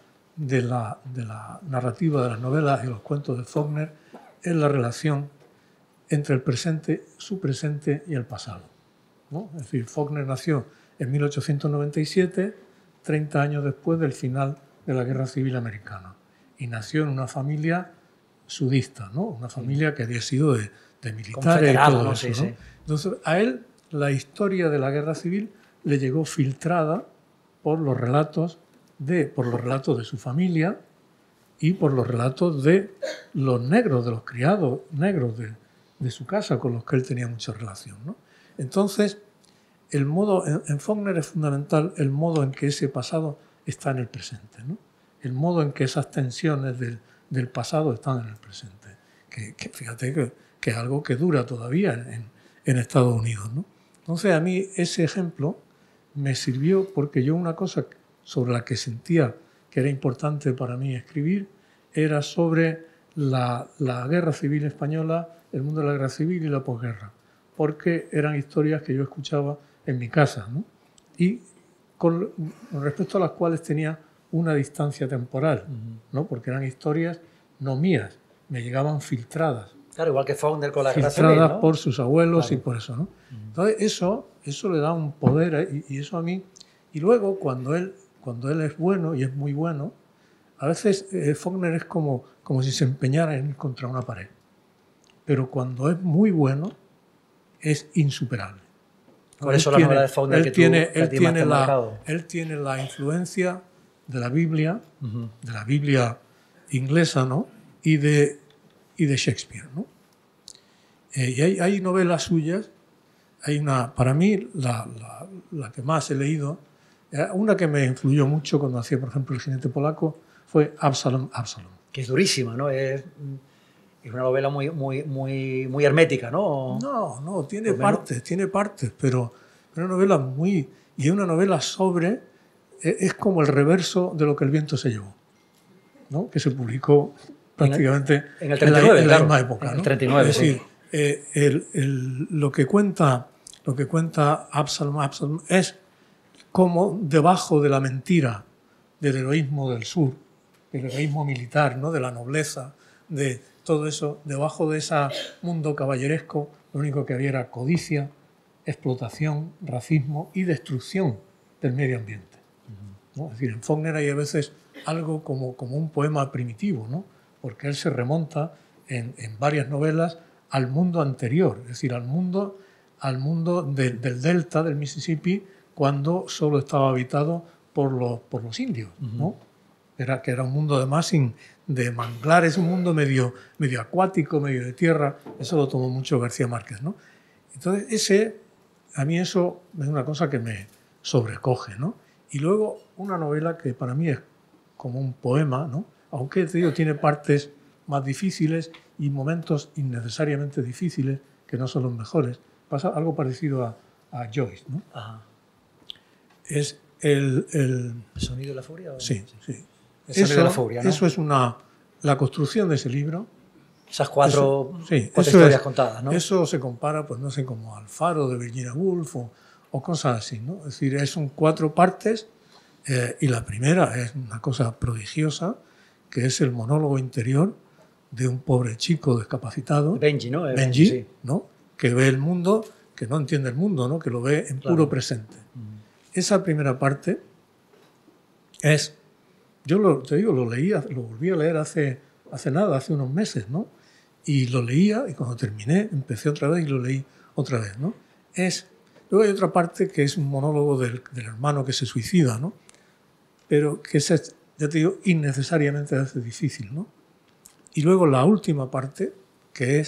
narrativa de las novelas y los cuentos de Faulkner es la relación entre el presente, su presente y el pasado, ¿no? Es decir, Faulkner nació en 1897, 30 años después del final de la Guerra Civil Americana, y nació en una familia sudista, ¿no? Una familia que había sido de militares y todo eso, ¿no? Sí. Entonces, a él la historia de la Guerra Civil le llegó filtrada por los relatos de su familia y por los relatos de los negros, de los criados negros de su casa, con los que él tenía mucha relación, ¿no? Entonces, en Faulkner es fundamental el modo en que ese pasado está en el presente, ¿no? El modo en que esas tensiones del pasado están en el presente. Que fíjate que es algo que dura todavía en Estados Unidos, ¿no? Entonces, a mí ese ejemplo me sirvió porque yo una cosa sobre la que sentía que era importante para mí escribir era sobre la Guerra Civil Española, el mundo de la Guerra Civil y la posguerra, porque eran historias que yo escuchaba en mi casa, ¿no? Y con respecto a las cuales tenía una distancia temporal, ¿no? Porque eran historias no mías, me llegaban filtradas. Claro, igual que Faulkner con la Guerra Civil, filtradas, ¿no? Por sus abuelos, claro. Y por eso, ¿no? Entonces eso le da un poder y eso a mí. Y luego cuando él es bueno y es muy bueno, a veces Faulkner es como si se empeñara en ir contra una pared. Pero cuando es muy bueno, es insuperable. Por eso la novela de Faulkner él tiene la influencia de la Biblia, de la Biblia inglesa, ¿no? Y de Shakespeare, ¿no? Y hay novelas suyas. Hay una, para mí, la que más he leído, una que me influyó mucho cuando hacía, por ejemplo, El jinete polaco, fue Absalom. Que es durísima, ¿no? Es una novela muy hermética, ¿no? No, tiene partes, pero es una novela muy... Y es una novela sobre... Es como el reverso de Lo que el viento se llevó, ¿no? Que se publicó prácticamente en el 39, en la misma época, ¿no? En el 39, es decir, sí. Lo que cuenta Absalom es como debajo de la mentira del heroísmo del sur, del heroísmo militar, ¿no? De la nobleza, de todo eso, debajo de ese mundo caballeresco, lo único que había era codicia, explotación, racismo y destrucción del medio ambiente, ¿no? Es decir, en Faulkner hay a veces algo como un poema primitivo, ¿no? Porque él se remonta en varias novelas al mundo anterior, es decir, al mundo del delta del Mississippi, cuando solo estaba habitado por los indios, ¿no? Que era un mundo además de manglares, un mundo medio acuático, medio de tierra. Eso lo tomó mucho García Márquez, ¿no? Entonces, a mí eso es una cosa que me sobrecoge, ¿no? Y luego una novela que para mí es como un poema, ¿no? Aunque te digo, tiene partes más difíciles y momentos innecesariamente difíciles, que no son los mejores. Pasa algo parecido a Joyce, ¿no? Ajá. Es ¿El sonido de la furia? Sí, sí. El sonido de la furia, ¿no? Eso es la construcción de ese libro. Esas cuatro historias contadas, ¿no? Eso se compara, pues no sé, como al Faro de Virginia Woolf o cosas así, ¿no? Es decir, son 4 partes y la primera es una cosa prodigiosa, que es el monólogo interior de un pobre chico discapacitado. Benji, ¿no? Benji, sí. ¿no? Que ve el mundo, que no entiende el mundo, ¿no? Que lo ve en puro presente. Esa primera parte es... Yo te digo, lo leía, lo volví a leer hace unos meses, ¿no? Y lo leía y cuando terminé empecé otra vez y lo leí otra vez, ¿no? Luego hay otra parte que es un monólogo del hermano que se suicida, ¿no? Pero que ya te digo, innecesariamente hace difícil, ¿no? Y luego la última parte, que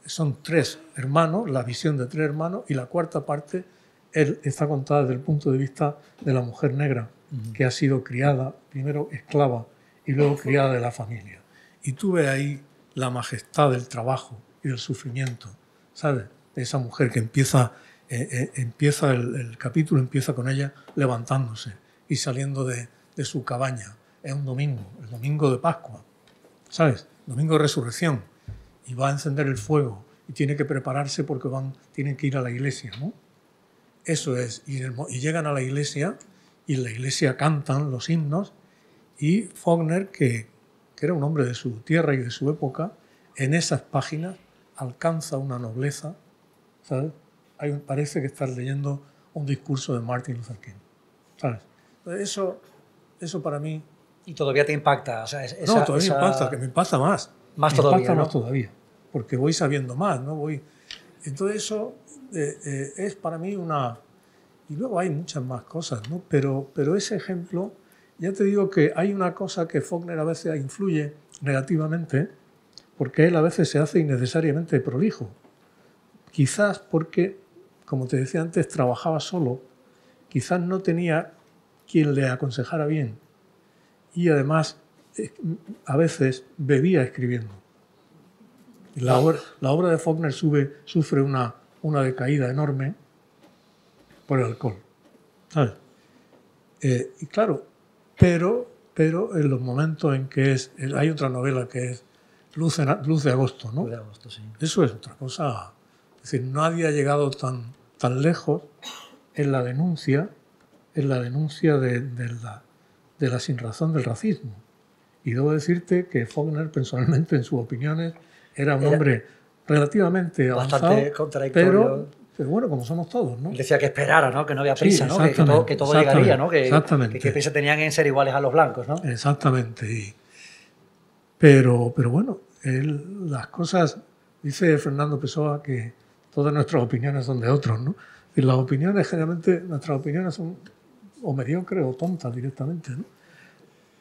son 3 hermanos, la visión de 3 hermanos, y la cuarta parte está contada desde el punto de vista de la mujer negra, que ha sido criada, primero esclava y luego criada de la familia. Y tú ves ahí la majestad del trabajo y del sufrimiento, ¿sabes? De esa mujer que empieza el capítulo empieza con ella levantándose y saliendo de su cabaña. Es un domingo, el domingo de Pascua, ¿sabes? Domingo de Resurrección. Y va a encender el fuego y tiene que prepararse porque tienen que ir a la iglesia, ¿no? Eso es. Y llegan a la iglesia y en la iglesia cantan los himnos y Faulkner, que era un hombre de su tierra y de su época, en esas páginas alcanza una nobleza, ¿sabes? Parece que estás leyendo un discurso de Martin Luther King, ¿sabes? Eso para mí... Y todavía te impacta. O sea, no, todavía impacta, que me impacta más. Más me todavía, impacta ¿no? más todavía, porque voy sabiendo más, ¿no? Entonces eso es para mí una... Y luego hay muchas más cosas, ¿no? Pero ese ejemplo, ya te digo que hay una cosa que Faulkner a veces influye negativamente, porque él a veces se hace innecesariamente prolijo. Quizás porque, como te decía antes, trabajaba solo, quizás no tenía quien le aconsejara bien y además a veces bebía escribiendo. La obra de Faulkner sufre una decaída enorme por el alcohol, ¿sabes? Y claro, pero en los momentos en que hay otra novela que es Luz de Agosto, ¿no? Luz de Agosto, sí. Eso es otra cosa. Es decir, nadie ha llegado tan lejos en la denuncia de la sinrazón del racismo. Y debo decirte que Faulkner, personalmente, en sus opiniones, era un hombre relativamente avanzado, bastante contradictorio. Pero bueno, como somos todos, ¿no? Él decía que esperara, ¿no? Que no había prisa, sí, ¿no? Que todo llegaría, ¿no? Exactamente. Que prisa tenían en ser iguales a los blancos, ¿no? Exactamente. Pero bueno, las cosas... Dice Fernando Pessoa que todas nuestras opiniones son de otros, ¿no? Y las opiniones, generalmente, nuestras opiniones son o mediocres o tontas directamente, ¿no?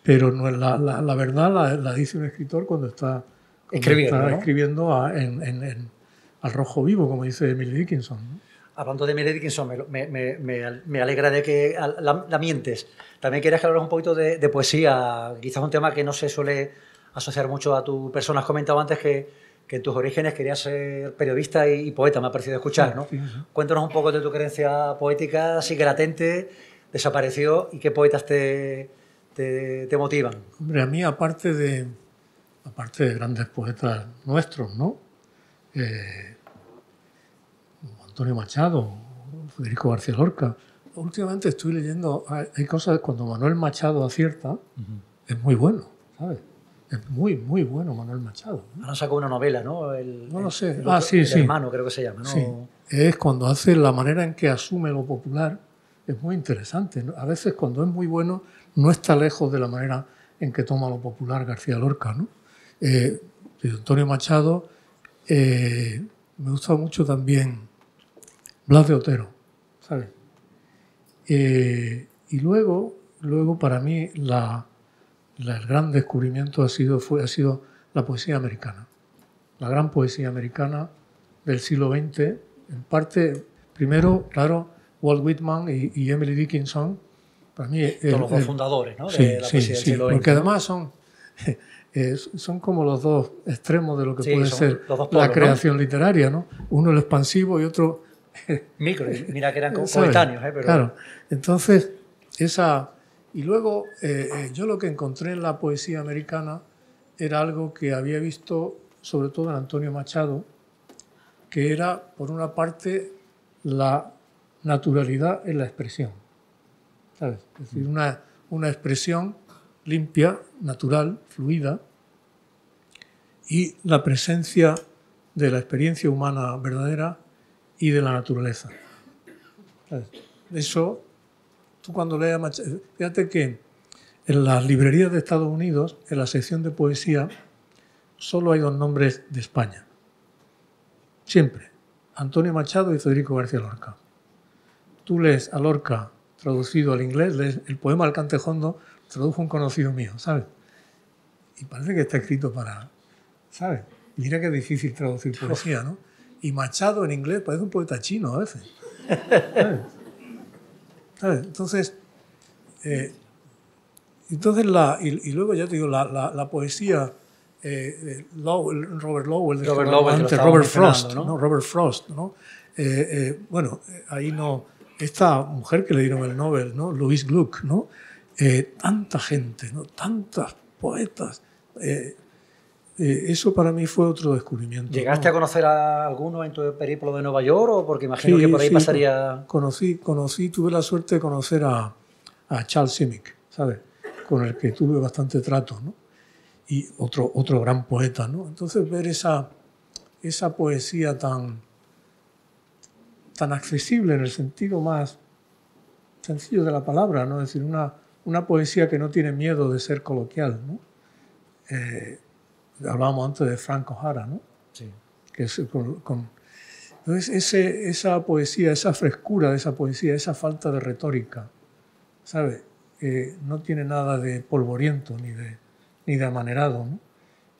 Pero no, la verdad la dice un escritor cuando está escribiendo al rojo vivo, como dice Emily Dickinson, ¿no? Hablando de Emily Dickinson, me alegra de que la mientes. También querías que hablaras un poquito de poesía, quizás un tema que no se suele asociar mucho a tu persona. Has comentado antes que en tus orígenes querías ser periodista y poeta, me ha parecido escuchar, ¿no? Sí. Cuéntanos un poco de tu creencia poética, sigue latente, desapareció, y qué poetas te motivan. Hombre, a mí, aparte de grandes poetas nuestros, ¿no? Antonio Machado, Federico García Lorca. Últimamente estoy leyendo, hay cosas, cuando Manuel Machado acierta, es muy bueno, ¿sabes? Es muy, muy bueno Manuel Machado, ¿no? Ahora sacó una novela, ¿no? No lo sé. Sí. Hermano, creo que se llama, ¿no? Sí. Es cuando hace la manera en que asume lo popular, es muy interesante, ¿no? A veces cuando es muy bueno no está lejos de la manera en que toma lo popular García Lorca, ¿no? De Antonio Machado me gusta mucho también Blas de Otero, ¿sabes? Y luego para mí el gran descubrimiento ha sido la poesía americana. La gran poesía americana del siglo XX, en parte, primero, claro, Walt Whitman y Emily Dickinson, para mí... Son los dos fundadores, ¿no? De la poesía del siglo XX, porque además son como los dos extremos de lo que puede ser polos, la creación literaria, ¿no? Uno el expansivo y otro Micro, mira que eran coetáneos, pero... Claro, entonces, y luego yo lo que encontré en la poesía americana era algo que había visto sobre todo en Antonio Machado, que era, por una parte, la naturalidad en la expresión, ¿sabes? Es decir, una expresión limpia, natural, fluida, y la presencia de la experiencia humana verdadera y de la naturaleza. ¿Sabes? Eso, tú cuando leas Machado, fíjate que en las librerías de Estados Unidos, en la sección de poesía, solo hay 2 nombres de España. Siempre. Antonio Machado y Federico García Lorca. Tú lees a Lorca traducido al inglés, lees el poema del Cantejondo, tradujo un conocido mío, ¿sabes? Y parece que está escrito para... ¿sabes? Mira que es difícil traducir poesía, ¿no? Y Machado en inglés parece un poeta chino a veces. ¿Sabes? Entonces, y luego ya te digo, la poesía... Robert Lowell, Robert Frost, ¿no? Robert Frost, ¿no? Bueno, ahí no... Esta mujer que le dieron el Nobel, ¿no? Louise Gluck, ¿no? Tanta gente, ¿no? Tantas poetas. Eso para mí fue otro descubrimiento. ¿Llegaste a conocer a alguno en tu periplo de Nueva York? O porque imagino que por ahí pasaría... Tuve la suerte de conocer a Charles Simic, ¿sabes? Con el que tuve bastante trato, ¿no? Y otro gran poeta, ¿no? Entonces ver esa poesía tan accesible en el sentido más sencillo de la palabra, ¿no? Es decir, una poesía que no tiene miedo de ser coloquial, ¿no? Hablábamos antes de Frank O'Hara, ¿no? Sí. Que es entonces esa poesía, esa frescura de esa poesía, esa falta de retórica, ¿sabes? No tiene nada de polvoriento ni de amanerado, ¿no?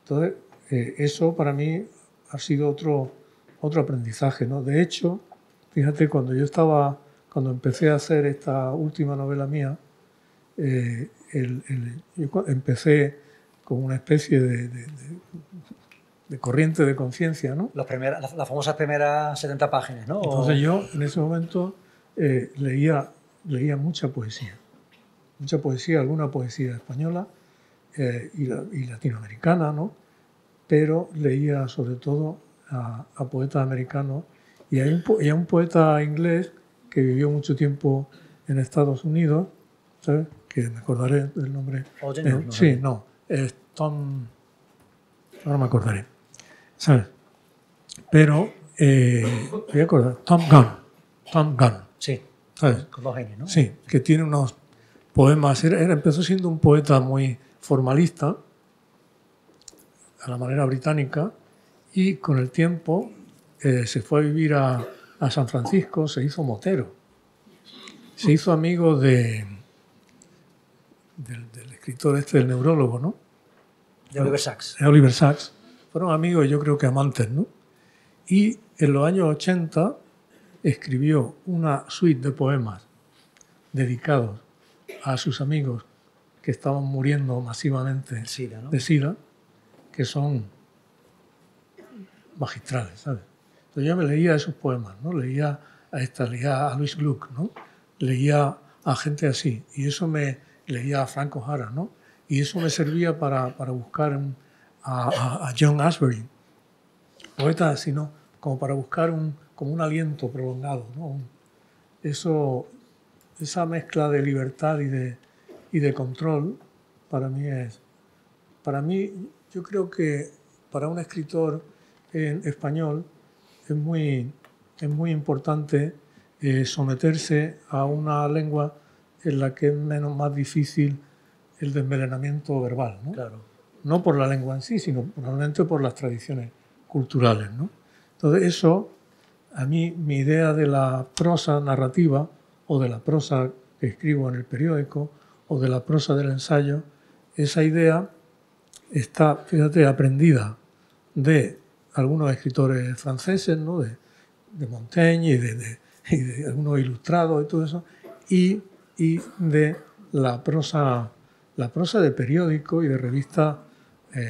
Entonces, eso para mí ha sido otro aprendizaje, ¿no? De hecho, fíjate, cuando empecé a hacer esta última novela mía, yo empecé con una especie de corriente de conciencia, ¿no? Las famosas primeras 70 páginas, ¿no? Entonces yo, en ese momento, leía mucha poesía, alguna poesía española, y latinoamericana, ¿no? Pero leía sobre todo a poetas americanos y a un poeta inglés que vivió mucho tiempo en Estados Unidos, ¿sabes? Que me acordaré del nombre. Sí, no, es Tom... Ahora me acordaré, ¿sabes? Pero, voy a acordar, Tom Gunn. Sí, ¿sabes? con 2 N, ¿no? Sí, que tiene unos poemas. Empezó siendo un poeta muy formalista, a la manera británica, y con el tiempo se fue a vivir a San Francisco, se hizo motero, se hizo amigo del escritor del neurólogo, ¿no? De Oliver Sacks. De Oliver Sacks. Fueron amigos, yo creo que amantes, ¿no? Y en los años 80 escribió una suite de poemas dedicados a sus amigos que estaban muriendo masivamente de SIDA, que son magistrales, ¿sabes? Entonces yo me leía esos poemas, ¿no? Leía a Louise Gluck, ¿no? Leía a gente así, y eso leía a Frank O'Hara, ¿no? Y eso me servía para buscar a John Ashbery, poetas así, ¿no? Como para buscar como un aliento prolongado, ¿no? Esa mezcla de libertad y de control, para mí, yo creo que para un escritor en español es muy importante someterse a una lengua en la que es más difícil el desmelenamiento verbal, ¿no? Claro. No por la lengua en sí, sino probablemente por las tradiciones culturales, ¿no? Entonces eso, a mí, mi idea de la prosa narrativa o de la prosa que escribo en el periódico o de la prosa del ensayo, esa idea está, fíjate, aprendida de algunos escritores franceses, ¿no? de Montaigne y de algunos ilustrados y todo eso, y de la prosa de periódico y de revista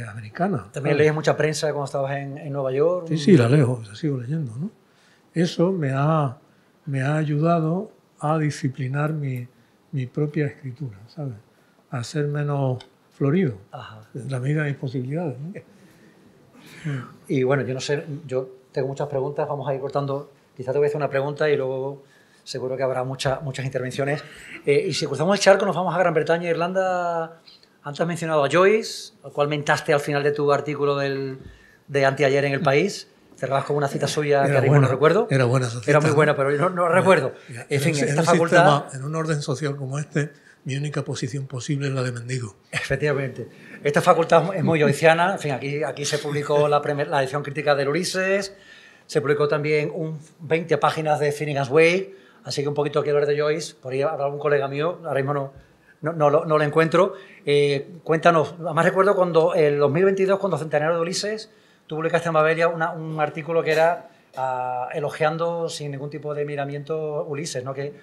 americana. ¿También lees mucha prensa cuando estabas en Nueva York? Sí, la leo, la sigo leyendo, ¿no? eso me ha ayudado a disciplinar mi propia escritura, ¿sabes? A ser menos florido, en la medida de mis posibilidades, ¿no? Y bueno, yo no sé, yo tengo muchas preguntas, vamos a ir cortando. Quizás te voy a hacer una pregunta y luego seguro que habrá muchas intervenciones. Y si cruzamos el charco, nos vamos a Gran Bretaña e Irlanda. Antes has mencionado a Joyce, al cual mentaste al final de tu artículo de anteayer en El País. Cerrabas con una cita suya que ahora mismo no recuerdo. Era buena esa cita. Era muy buena, pero yo no recuerdo. En fin, en esta facultad... En un orden social como este, mi única posición posible es la de mendigo. Efectivamente. Esta facultad es muy joyciana. En fin, aquí se publicó la edición crítica del Ulises, se publicó también 20 páginas de Finnegan's Wake, así que un poquito quiero hablar de Joyce. Por ahí habrá algún colega mío, ahora mismo no lo encuentro. Cuéntanos, además recuerdo cuando en 2022, cuando Centenario de Ulises, tú publicaste en Babelia un artículo que era elogiando sin ningún tipo de miramiento Ulises, ¿no? Que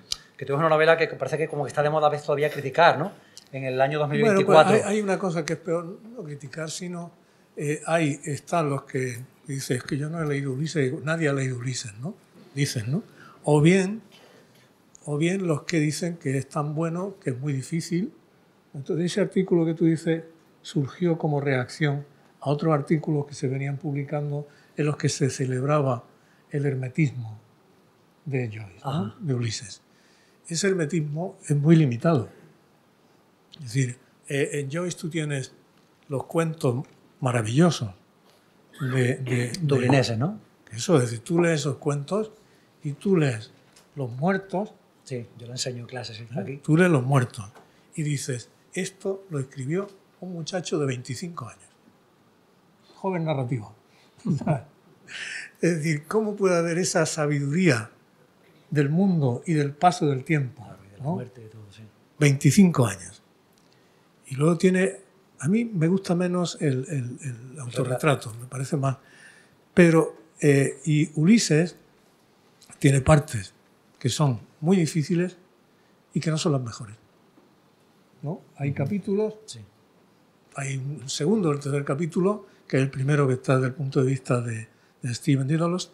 tú es una novela que parece que como que está de moda a veces todavía criticar, ¿no? En el año 2024. Bueno, pues hay una cosa que es peor, no criticar, sino ahí están los que dicen, es que yo no he leído Ulises, nadie ha leído Ulises, ¿no? Dicen, ¿no? O bien los que dicen que es tan bueno que es muy difícil. Entonces ese artículo que tú dices surgió como reacción a otros artículos que se venían publicando en los que se celebraba el hermetismo de Joyce, ¿no? De Ulises. Ese hermetismo es muy limitado. Es decir, en Joyce tú tienes los cuentos maravillosos de dublineses, ¿no? Eso es decir, tú lees esos cuentos y tú lees Los Muertos. Sí, yo lo enseño en clases aquí. Tú lees Los Muertos y dices, esto lo escribió un muchacho de 25 años. Joven narrativo. Es decir, ¿cómo puede haber esa sabiduría del mundo y del paso del tiempo? Claro, y de la muerte y todo, sí. 25 años. Y luego tiene... A mí me gusta menos el autorretrato, me parece más. Pero, y Ulises tiene partes que son muy difíciles y que no son las mejores, ¿no? Hay capítulos, sí. Hay un segundo o el tercer capítulo, que es el primero que está desde el punto de vista de Stephen Dedalus.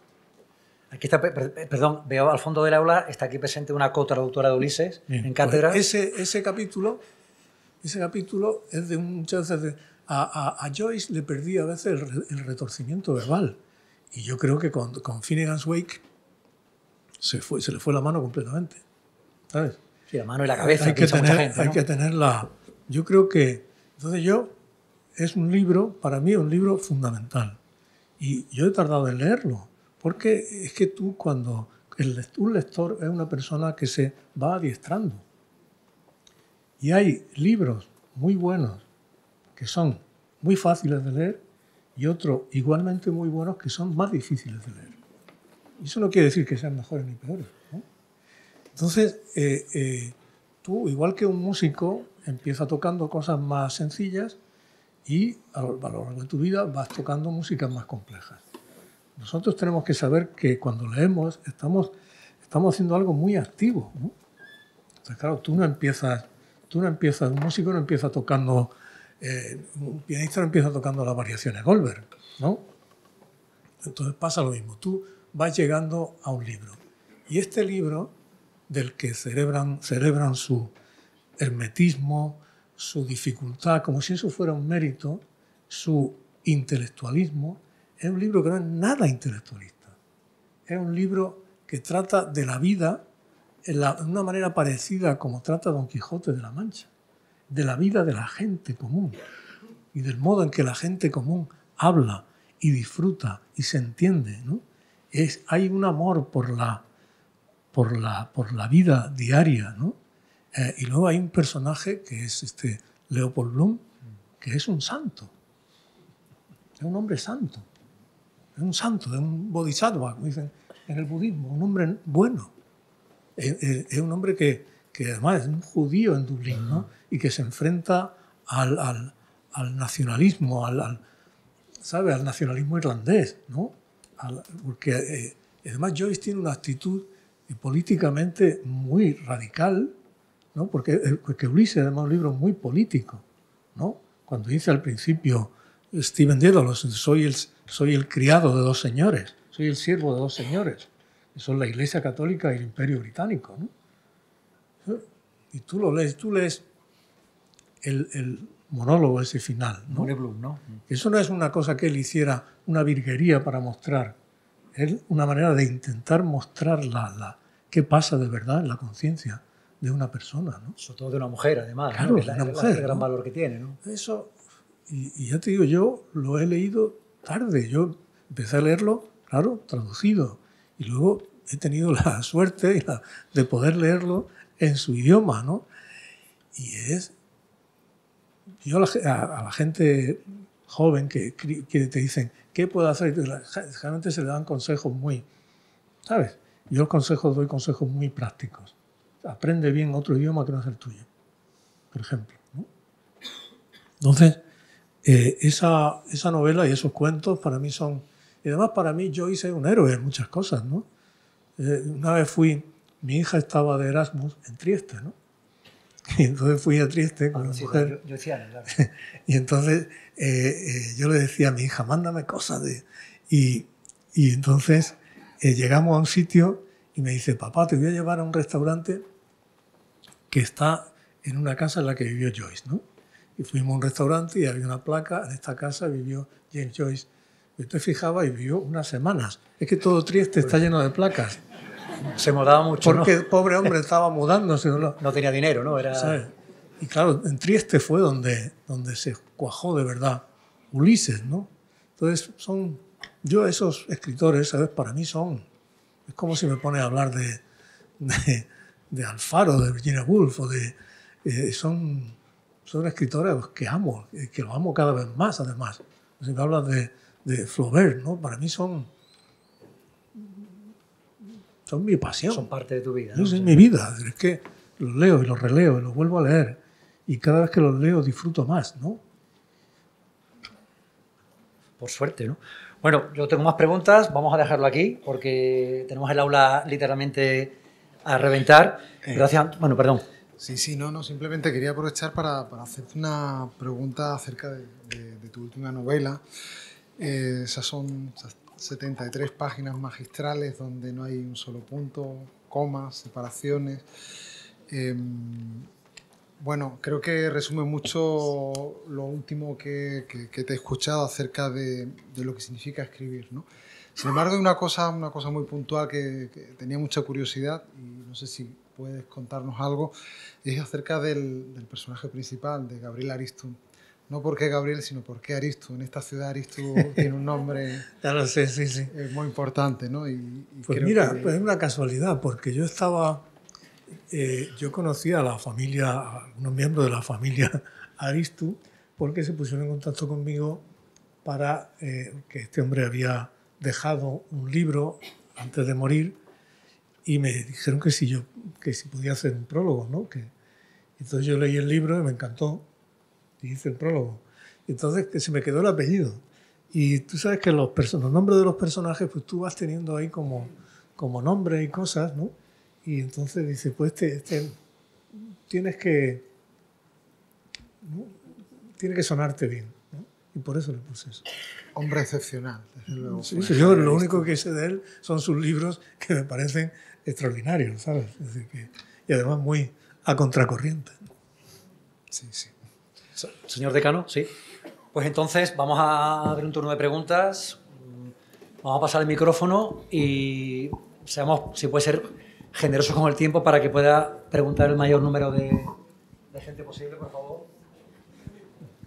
Aquí está, perdón, veo al fondo del aula, está aquí presente una co-traductora de Ulises. Bien, en cátedra. Pues ese capítulo es de un muchacho. A Joyce le perdí a veces el retorcimiento verbal. Y yo creo que con Finnegan's Wake se le fue la mano completamente, ¿sabes? Sí, la mano y la cabeza. Hay que tenerla. Yo creo que... Entonces es un libro, para mí es un libro fundamental. Y yo he tardado en leerlo, porque es que tú cuando... Un lector es una persona que se va adiestrando. Y hay libros muy buenos que son muy fáciles de leer y otros igualmente muy buenos que son más difíciles de leer. Y eso no quiere decir que sean mejores ni peores, ¿no? Entonces, tú, igual que un músico, empieza tocando cosas más sencillas y a lo largo de tu vida vas tocando músicas más complejas. Nosotros tenemos que saber que cuando leemos estamos haciendo algo muy activo, ¿no? Entonces, claro, un músico no empieza tocando, un pianista no empieza tocando las variaciones Goldberg, ¿no? Entonces pasa lo mismo, tú vas llegando a un libro. Y este libro, del que celebran su hermetismo, su dificultad, como si eso fuera un mérito, su intelectualismo, es un libro que no es nada intelectualista. Es un libro que trata de la vida de una manera parecida como trata Don Quijote de la Mancha, de la vida de la gente común y del modo en que la gente común habla y disfruta y se entiende, ¿no? Hay un amor por la vida diaria, ¿no? Y luego hay un personaje que es Leopold Bloom, que es un santo, es un hombre santo, es un bodhisattva, como dicen en el budismo, un hombre bueno. Es un hombre que además es un judío en Dublín, ¿no? Y que se enfrenta al nacionalismo, ¿sabe? Al nacionalismo irlandés, ¿no? Porque además Joyce tiene una actitud políticamente muy radical, ¿no? Porque Ulises además es un libro muy político, ¿no? Cuando dice al principio Stephen Dedalus, soy el criado de dos señores, soy el siervo de dos señores. Eso es la Iglesia Católica y el Imperio Británico, ¿no? Y tú lo lees el monólogo ese final, ¿no? Bloom, ¿no? Eso no es una cosa que él hiciera, una virguería para mostrar. Es una manera de intentar mostrar qué pasa de verdad en la conciencia de una persona, ¿no? Sobre todo de una mujer, además. Claro, ¿no? Que es una mujer, el gran ¿no? valor que tiene, ¿no? Eso, y ya te digo, yo lo he leído tarde. Yo empecé a leerlo, claro, traducido. Y luego he tenido la suerte de poder leerlo en su idioma, ¿no? Y yo a la gente joven que te dicen, ¿qué puedo hacer? Generalmente se le dan consejos muy, ¿sabes? Yo doy consejos muy prácticos. Aprende bien otro idioma que no es el tuyo, por ejemplo, ¿no? Entonces, esa novela y esos cuentos para mí son... Y además para mí Joyce es un héroe en muchas cosas, ¿no? Una vez mi hija estaba de Erasmus en Trieste, ¿no? Y entonces fui a Trieste con mi mujer. Yo decía, claro. Y entonces yo le decía a mi hija, mándame cosas de... Y entonces llegamos a un sitio y me dice, papá, te voy a llevar a un restaurante que está en una casa en la que vivió Joyce, ¿no? Y fuimos a un restaurante y había una placa, en esta casa vivió James Joyce. Y te fijabas y vivió unas semanas. Es que todo Trieste está lleno de placas. Se mudaba mucho, porque ¿no? el pobre hombre estaba mudándose. No tenía dinero, ¿no? Era... ¿Sabes? Y claro, en Trieste fue donde se cuajó de verdad Ulises, ¿no? Entonces, esos escritores, ¿sabes? Para mí es como si me pones a hablar de Alfaro, de Virginia Woolf, son escritores que amo, que los amo cada vez más, además. Si me hablas de Flaubert, ¿no? Para mí son mi pasión. Son parte de tu vida, ¿no? Es mi vida. Es que los leo y los releo y los vuelvo a leer. Y cada vez que los leo disfruto más, ¿no? Por suerte, ¿no? Bueno, yo tengo más preguntas. Vamos a dejarlo aquí porque tenemos el aula literalmente a reventar. Gracias. Bueno, perdón. Sí, no, simplemente quería aprovechar para hacerte una pregunta acerca de tu última novela. Esas son 73 páginas magistrales donde no hay un solo punto, comas, separaciones. Bueno, creo que resume mucho lo último que te he escuchado acerca de lo que significa escribir, ¿no? Sin embargo, hay una cosa muy puntual que tenía mucha curiosidad y no sé si puedes contarnos algo, es acerca del personaje principal, de Gabriel Aristu. No por qué Gabriel, sino por qué Aristu. En esta ciudad Aristu tiene un nombre ya lo sé, sí. Muy importante, ¿no? Pues mira, pues es una casualidad, porque yo conocía a la familia, a unos miembros de la familia Aristu, porque se pusieron en contacto conmigo para que este hombre había dejado un libro antes de morir y me dijeron que si podía hacer un prólogo, ¿no? Entonces yo leí el libro y me encantó y hice el prólogo. Entonces que se me quedó el apellido. Y tú sabes que los nombres de los personajes, pues tú vas teniendo ahí como nombres y cosas, ¿no? Y entonces dice, pues tienes que sonarte bien, ¿no? Y por eso le puse eso. Hombre excepcional, desde luego. Sí, yo lo único que sé de él son sus libros que me parecen extraordinarios, ¿sabes? Es decir, y además muy a contracorriente. Sí. Señor decano, sí. Pues entonces vamos a abrir un turno de preguntas. Vamos a pasar el micrófono y seamos, si puede ser, generosos con el tiempo para que pueda preguntar el mayor número de gente posible, por favor.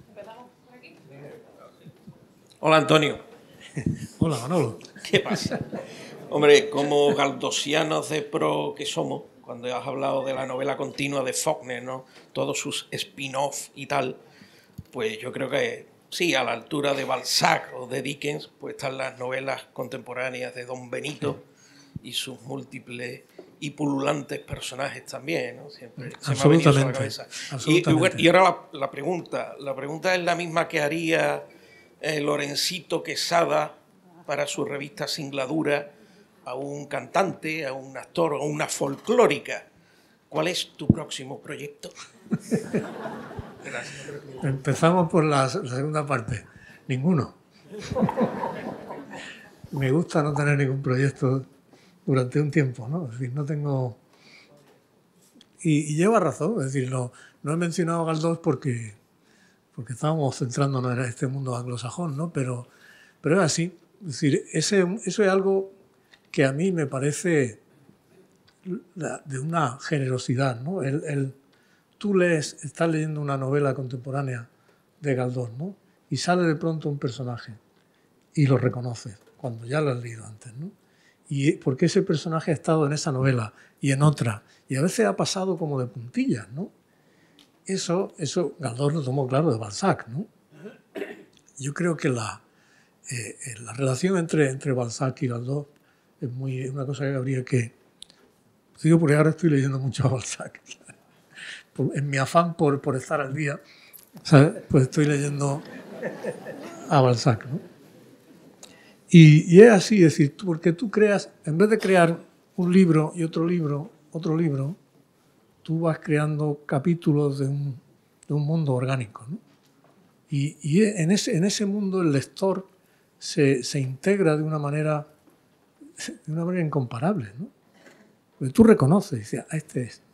¿Empezamos por aquí? Hola, Antonio. Hola, Manolo. ¿Qué pasa? Hombre, como galdosianos de pro que somos, cuando has hablado de la novela continua de Faulkner, ¿no? Todos sus spin-off y tal, pues yo creo que sí, a la altura de Balzac o de Dickens, pues están las novelas contemporáneas de Don Benito y sus múltiples y pululantes personajes también, ¿no? Siempre se me ha venido eso a la cabeza. Y ahora la pregunta es la misma que haría Lorencito Quesada para su revista Singladura a un cantante, a un actor o a una folclórica. ¿Cuál es tu próximo proyecto? Gracias. Empezamos por la segunda parte. Ninguno. Me gusta no tener ningún proyecto durante un tiempo, ¿no? Es decir, no tengo... Y lleva razón, es decir, no he mencionado a Galdós porque estábamos centrándonos en este mundo anglosajón, ¿no? Pero es así. Es decir, eso es algo que a mí me parece de una generosidad, ¿no? Tú estás leyendo una novela contemporánea de Galdós, ¿no? Y sale de pronto un personaje y lo reconoces cuando ya lo has leído antes, ¿no? Y porque ese personaje ha estado en esa novela y en otra, y a veces ha pasado como de puntillas, ¿no? Eso Galdós lo tomó claro de Balzac, ¿no? Yo creo que la relación entre Balzac y Galdós es una cosa que habría que... Digo porque ahora estoy leyendo mucho a Balzac. En mi afán por estar al día, ¿sabes? Pues estoy leyendo a Balzac, ¿no? Y es así, es decir, porque tú creas, en vez de crear un libro y otro libro, tú vas creando capítulos de un mundo orgánico, ¿no? Y en ese mundo el lector se integra de una manera incomparable, ¿no? Porque tú reconoces, dices,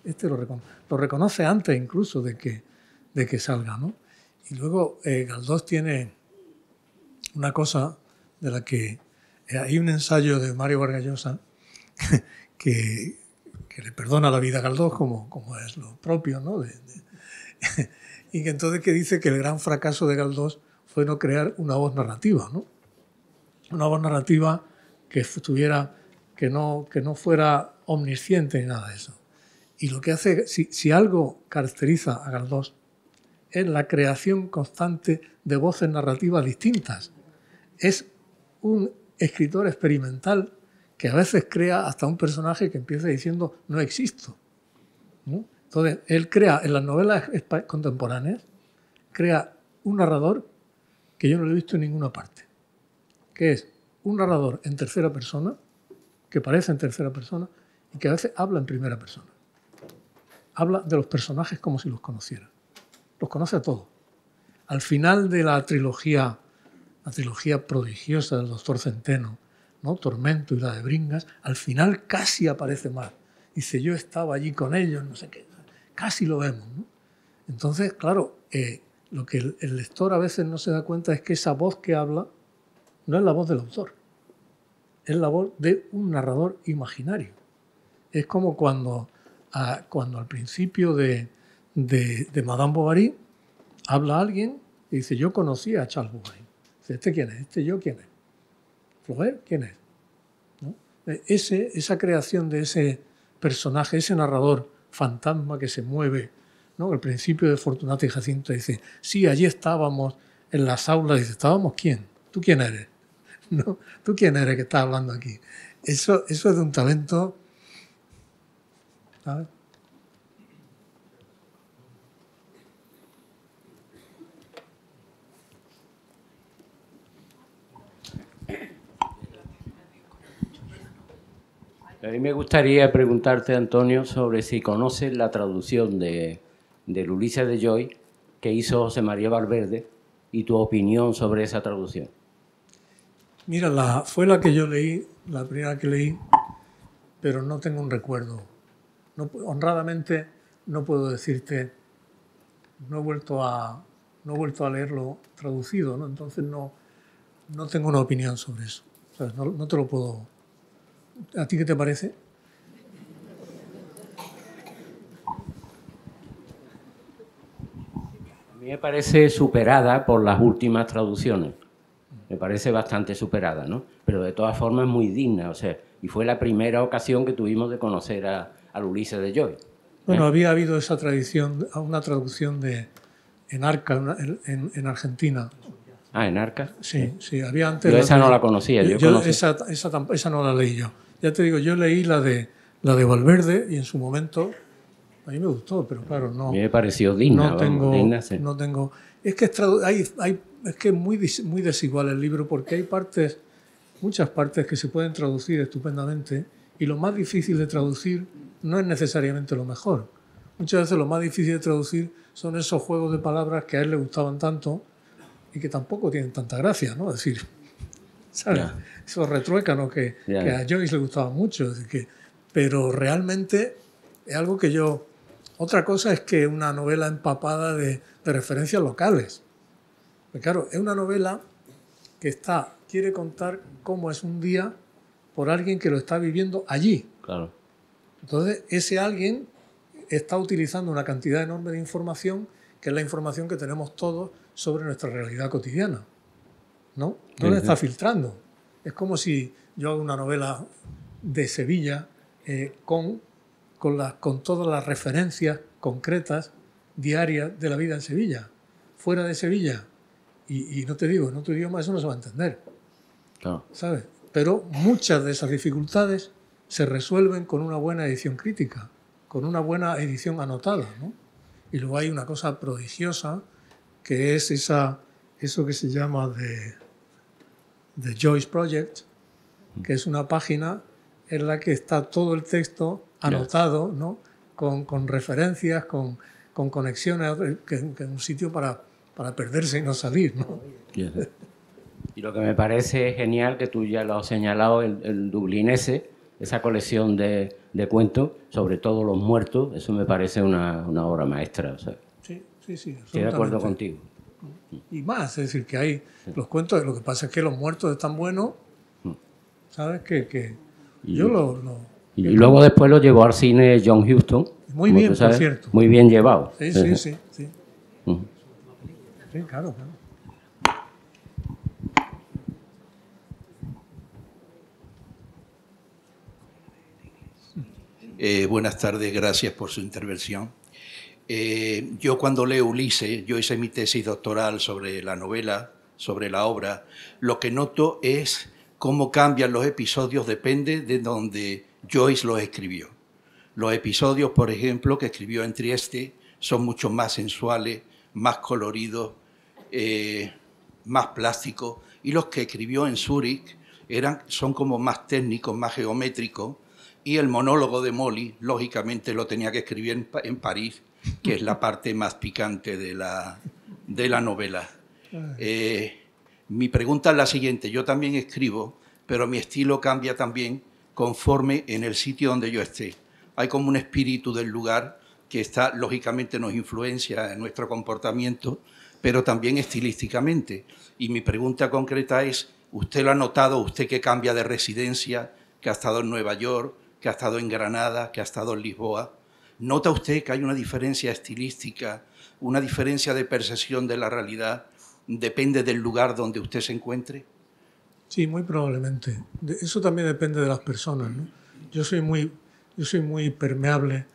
este lo reconoce antes incluso de que salga, ¿no? Y luego Galdós tiene una cosa de la que hay un ensayo de Mario Vargas Llosa que le perdona la vida a Galdós como es lo propio, ¿no? Y que entonces que dice que el gran fracaso de Galdós fue no crear una voz narrativa, ¿no? Una voz narrativa que no fuera omnisciente ni nada de eso. Y lo que hace, si algo caracteriza a Galdós, es la creación constante de voces narrativas distintas. Es un escritor experimental que a veces crea hasta un personaje que empieza diciendo no existo, ¿no? Entonces, él crea en las novelas contemporáneas, crea un narrador que yo no lo he visto en ninguna parte, que es un narrador en tercera persona, que parece en tercera persona y que a veces habla en primera persona. Habla de los personajes como si los conociera. Los conoce a todos. Al final de la trilogía prodigiosa del Doctor Centeno, ¿no? Tormento y la de Bringas, al final casi aparece más. Dice, yo estaba allí con ellos, no sé qué. Casi lo vemos, ¿no? Entonces, claro, lo que el lector a veces no se da cuenta es que esa voz que habla no es la voz del autor, es la voz de un narrador imaginario. Es como cuando al principio de Madame Bovary habla alguien y dice, yo conocí a Charles Bovary. Dice, ¿este quién es? ¿Este yo quién es? ¿Flaubert quién es? ¿No? Esa creación de ese personaje, ese narrador fantasma que se mueve, ¿no? Al principio de Fortunata y Jacinto dice, sí, allí estábamos en las aulas. Dice, ¿estábamos quién? ¿Tú quién eres? ¿No? ¿Tú quién eres que estás hablando aquí? Eso es de un talento, ¿sabes? A mí me gustaría preguntarte, Antonio, sobre si conoces la traducción del Ulises de Joyce que hizo José María Valverde y tu opinión sobre esa traducción. Mira, fue la que yo leí, la primera que leí, pero no tengo un recuerdo. Honradamente no puedo decirte, no he vuelto a leerlo traducido, ¿no? Entonces no tengo una opinión sobre eso. O sea, no te lo puedo... ¿A ti qué te parece? A mí me parece superada por las últimas traducciones. Me parece bastante superada, ¿no? Pero de todas formas muy digna, o sea, y fue la primera ocasión que tuvimos de conocer al Ulises de Joyce. Bueno, había habido esa tradición, una traducción en Arca, en Argentina. Ah, ¿en Arca? Sí, había antes... Yo esa no la conocía. Esa no la leí yo. Ya te digo, yo leí la de Valverde y en su momento a mí me gustó, pero claro, no... A mí me pareció digna. No tengo... Es que es muy desigual el libro porque hay muchas partes que se pueden traducir estupendamente y lo más difícil de traducir no es necesariamente lo mejor. Muchas veces lo más difícil de traducir son esos juegos de palabras que a él le gustaban tanto y que tampoco tienen tanta gracia, ¿no? Es decir, ¿sabes? Ya. Esos retruécanos que a Joyce le gustaban mucho. Pero realmente es algo que yo... Otra cosa es que una novela empapada de referencias locales. Porque claro, es una novela que quiere contar cómo es un día por alguien que lo está viviendo allí. Claro. Entonces, ese alguien está utilizando una cantidad enorme de información, que es la información que tenemos todos sobre nuestra realidad cotidiana, ¿no? No la está filtrando. Es como si yo hago una novela de Sevilla con todas las referencias concretas, diarias de la vida en Sevilla. Fuera de Sevilla, y no te digo, en otro idioma eso no se va a entender, Claro. ¿sabes? Pero muchas de esas dificultades se resuelven con una buena edición crítica, con una buena edición anotada, ¿no? Y luego hay una cosa prodigiosa, que es eso que se llama The Joyce Project, que es una página en la que está todo el texto anotado, ¿no? Con referencias, con conexiones, que es un sitio para perderse y no salir, ¿no? Y lo que me parece genial, que tú ya lo has señalado, el dublinese, esa colección de cuentos, sobre todo los muertos, eso me parece una obra maestra. O sea, Sí, estoy de acuerdo contigo. Y más, es decir, que hay los cuentos, lo que pasa es que los muertos están buenos, ¿sabes? Y luego después lo llevó al cine John Huston. Muy bien, por cierto. Muy bien llevado. Sí. Sí, claro. Buenas tardes, gracias por su intervención. Yo cuando leo Ulises, yo hice mi tesis doctoral sobre la novela, sobre la obra, lo que noto es cómo cambian los episodios, depende de donde Joyce los escribió. Los episodios, por ejemplo, que escribió en Trieste, son mucho más sensuales, más coloridos, más plásticos, y los que escribió en Zúrich son como más técnicos, más geométricos, y el monólogo de Molly, lógicamente, lo tenía que escribir en París, que es la parte más picante de la novela. Mi pregunta es la siguiente. Yo también escribo, pero mi estilo cambia también conforme en el sitio donde yo esté. Hay como un espíritu del lugar que lógicamente nos influencia en nuestro comportamiento, pero también estilísticamente. Y mi pregunta concreta es, ¿usted lo ha notado, usted que cambia de residencia, que ha estado en Nueva York, que ha estado en Granada, que ha estado en Lisboa? ¿Nota usted que hay una diferencia estilística, una diferencia de percepción de la realidad? ¿Depende del lugar donde usted se encuentre? Sí, muy probablemente. Eso también depende de las personas, ¿no? Yo soy muy permeable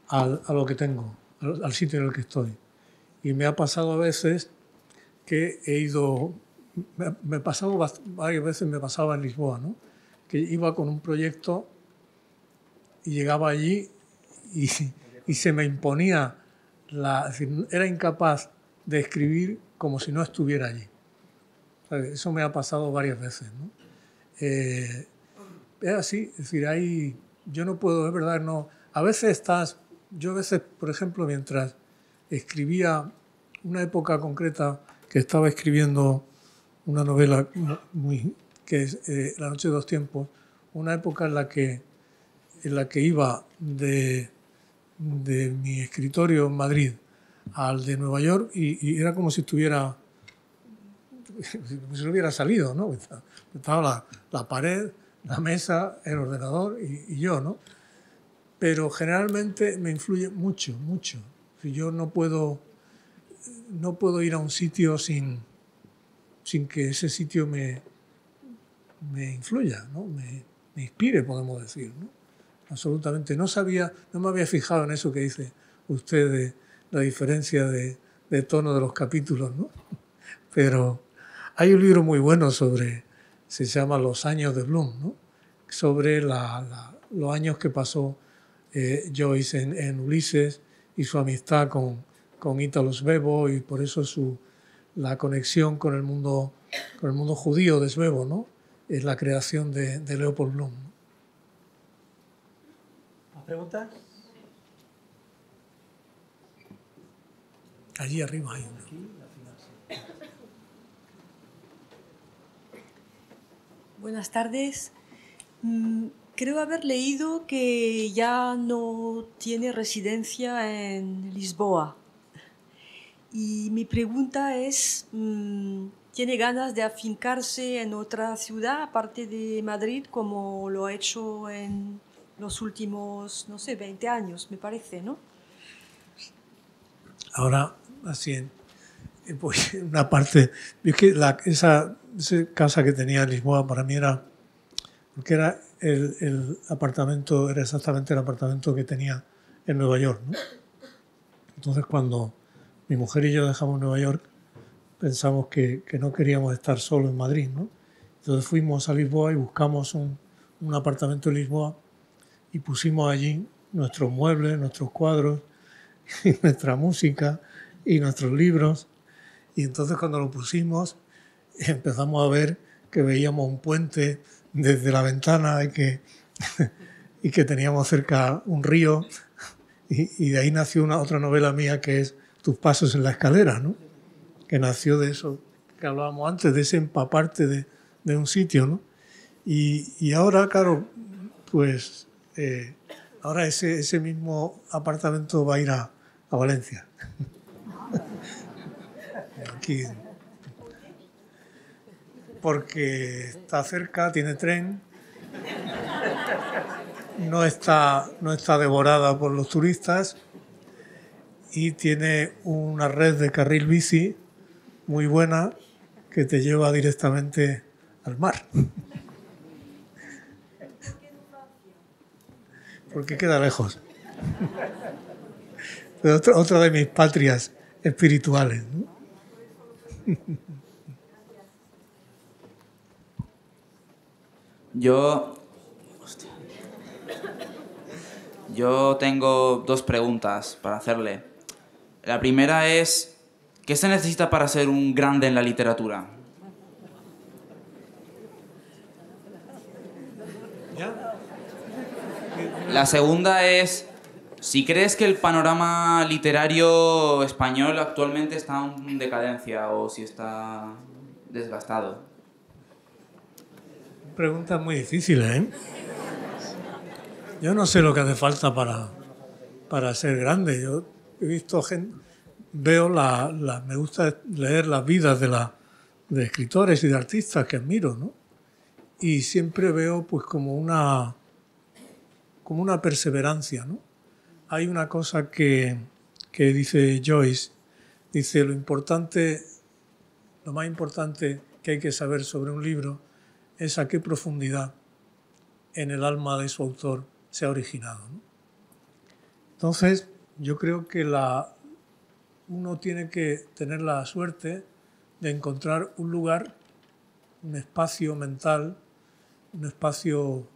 a lo que tengo, al sitio en el que estoy. Y me ha pasado a veces que varias veces me pasaba en Lisboa, ¿no? Que iba con un proyecto y llegaba allí y se me imponía, es decir, era incapaz de escribir como si no estuviera allí. ¿Sabes? Eso me ha pasado varias veces, ¿no? Es así, es decir, yo no puedo, es verdad, no. Yo a veces, por ejemplo, mientras escribía una época concreta, que estaba escribiendo una novela que es La noche de dos tiempos, una época en la que iba de mi escritorio en Madrid al de Nueva York y era como si estuviera, como si no hubiera salido, ¿no? Estaba la pared, la mesa, el ordenador y yo, ¿no? Pero generalmente me influye mucho. Si yo no puedo ir a un sitio sin que ese sitio me influya, ¿no? Me inspire, podemos decir, ¿no? Absolutamente. No me había fijado en eso que dice usted de la diferencia de tono de los capítulos, ¿no? Pero hay un libro muy bueno se llama Los años de Bloom, ¿no? Sobre los años que pasó Joyce en Ulises y su amistad con Ítalo Svevo y por eso la conexión con el mundo judío de Svevo, ¿no? Es la creación de Leopold Bloom. ¿Más preguntas? Allí arriba hay una. Buenas tardes. Creo haber leído que ya no tiene residencia en Lisboa. Y mi pregunta es, ¿tiene ganas de afincarse en otra ciudad aparte de Madrid como lo ha hecho en los últimos, no sé, 20 años, me parece, ¿no? Ahora, así, pues una parte... Es que esa casa que tenía en Lisboa para mí era... Porque era el apartamento, era exactamente el apartamento que tenía en Nueva York, ¿no? Entonces, cuando mi mujer y yo dejamos Nueva York, pensamos que no queríamos estar solo en Madrid, ¿no? Entonces fuimos a Lisboa y buscamos un apartamento en Lisboa y pusimos allí nuestros muebles, nuestros cuadros, y nuestra música y nuestros libros. Y entonces cuando lo pusimos empezamos a ver que veíamos un puente desde la ventana y que teníamos cerca un río, y de ahí nació otra novela mía que es Tus pasos en la escalera, ¿no? Que nació de eso que hablábamos antes, de ese empaparte de un sitio, ¿no? Y ahora, claro, pues ahora ese mismo apartamento va a ir a Valencia. Aquí. Porque está cerca, tiene tren, no está devorada por los turistas y tiene una red de carril bici muy buena que te lleva directamente al mar. Porque queda lejos. Otra de mis patrias espirituales, ¿no? Yo tengo dos preguntas para hacerle. La primera es, ¿qué se necesita para ser un grande en la literatura? La segunda es, si crees que el panorama literario español actualmente está en decadencia o si está desgastado. Preguntas muy difíciles, ¿eh? Yo no sé lo que hace falta para ser grande. Yo he visto gente, me gusta leer las vidas de escritores y de artistas que admiro, ¿no? Y siempre veo pues como una perseverancia, ¿no? Hay una cosa que dice Joyce, dice lo más importante que hay que saber sobre un libro es a qué profundidad en el alma de su autor se ha originado, ¿no? Entonces, yo creo que uno tiene que tener la suerte de encontrar un lugar, un espacio mental, un espacio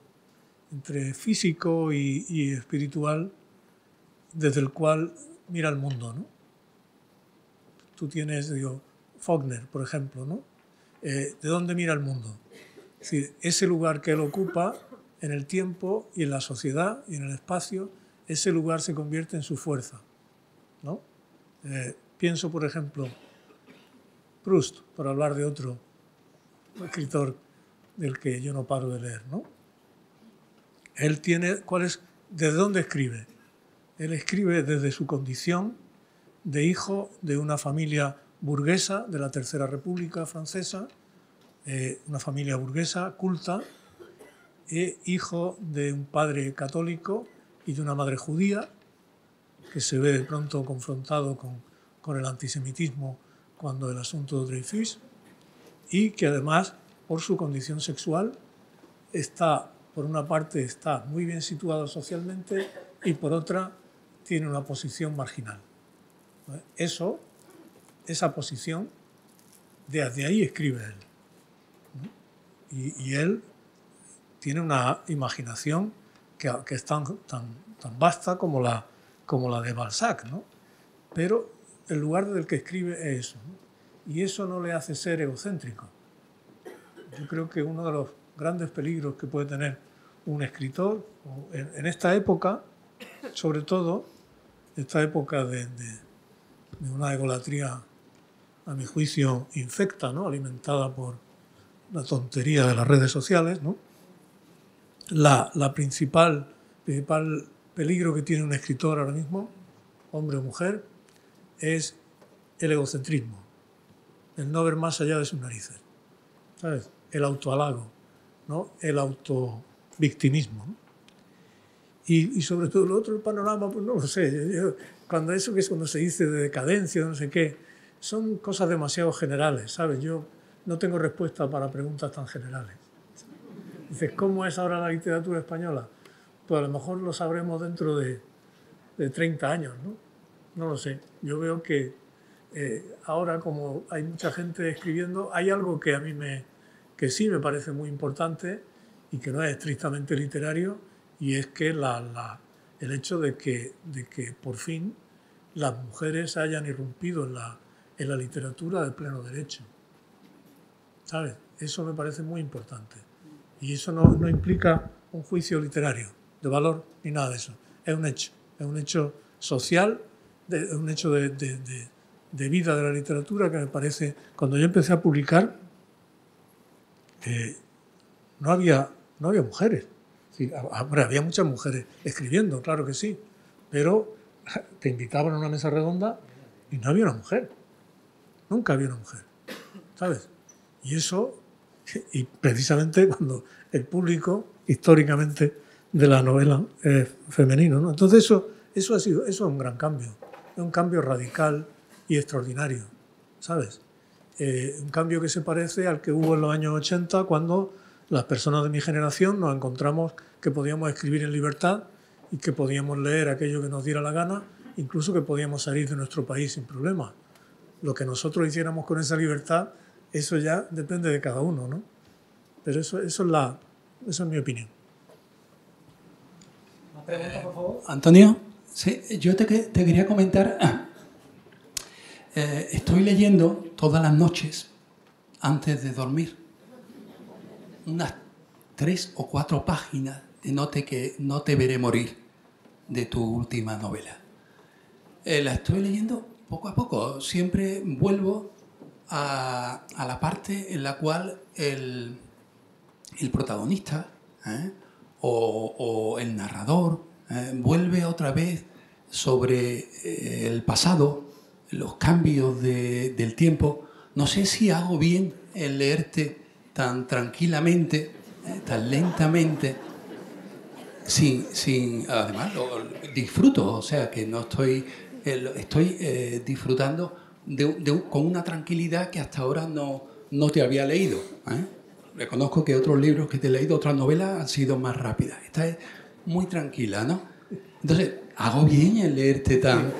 entre físico y espiritual, desde el cual mira el mundo, ¿no? Tú tienes, Faulkner, por ejemplo, ¿no? ¿De dónde mira el mundo? Es decir, ese lugar que él ocupa en el tiempo y en la sociedad y en el espacio, ese lugar se convierte en su fuerza, ¿no? Pienso, por ejemplo, Proust, por hablar de otro escritor del que yo no paro de leer, ¿no? Él tiene, ¿desde dónde escribe? Él escribe desde su condición de hijo de una familia burguesa de la Tercera República Francesa, una familia burguesa, culta, hijo de un padre católico y de una madre judía, que se ve de pronto confrontado con el antisemitismo cuando el asunto de Dreyfus, y que además, por su condición sexual, por una parte está muy bien situado socialmente y por otra tiene una posición marginal. Esa posición, desde ahí escribe él, ¿no? Y él tiene una imaginación que es tan vasta como la de Balzac, ¿no? Pero el lugar del que escribe es eso, ¿no? Y eso no le hace ser egocéntrico. Yo creo que uno de los grandes peligros que puede tener un escritor en esta época, sobre todo, esta época de una egolatría, a mi juicio, infecta, ¿no? Alimentada una tontería de las redes sociales, ¿no? La principal peligro que tiene un escritor ahora mismo, hombre o mujer, es el egocentrismo, el no ver más allá de sus narices, ¿sabes? El autohalago, ¿no? El autovictimismo, ¿no? Y sobre todo lo otro, el panorama, pues no lo sé. Cuando se dice de decadencia, no sé qué, son cosas demasiado generales, ¿sabes? Yo no tengo respuesta para preguntas tan generales. Dices, ¿cómo es ahora la literatura española? Pues a lo mejor lo sabremos dentro de 30 años, ¿no? No lo sé. Yo veo que ahora, como hay mucha gente escribiendo, hay algo que a mí que sí me parece muy importante y que no es estrictamente literario, y es que el hecho de que por fin las mujeres hayan irrumpido en la literatura de pleno derecho. ¿Sabes? Eso me parece muy importante. Y eso no implica un juicio literario de valor ni nada de eso. Es un hecho social, un hecho de vida de la literatura que me parece... Cuando yo empecé a publicar, no había mujeres. Sí, hombre, había muchas mujeres escribiendo, claro que sí, pero te invitaban a una mesa redonda y no había una mujer. Nunca había una mujer, ¿sabes? Y eso, y precisamente cuando el público, históricamente, de la novela es femenino, ¿no? Entonces eso es un gran cambio, es un cambio radical y extraordinario, ¿sabes? Un cambio que se parece al que hubo en los años 80, cuando las personas de mi generación nos encontramos que podíamos escribir en libertad y que podíamos leer aquello que nos diera la gana, incluso que podíamos salir de nuestro país sin problema. Lo que nosotros hiciéramos con esa libertad, eso ya depende de cada uno, ¿no? Pero eso es mi opinión. ¿Una pregunta, por favor? Antonio, sí, yo te quería comentar. Estoy leyendo todas las noches, antes de dormir, unas 3 o 4 páginas de No te veré morir, de tu última novela. La estoy leyendo poco a poco. Siempre vuelvo a la parte en la cual el protagonista o el narrador vuelve otra vez sobre el pasado, los cambios del tiempo. No sé si hago bien en leerte tan tranquilamente, tan lentamente, además lo disfruto, o sea que no estoy disfrutando con una tranquilidad que hasta ahora no te había leído. Reconozco que otros libros que te he leído, otras novelas, han sido más rápidas. Esta es muy tranquila, ¿no? Entonces, ¿hago bien en leerte tan...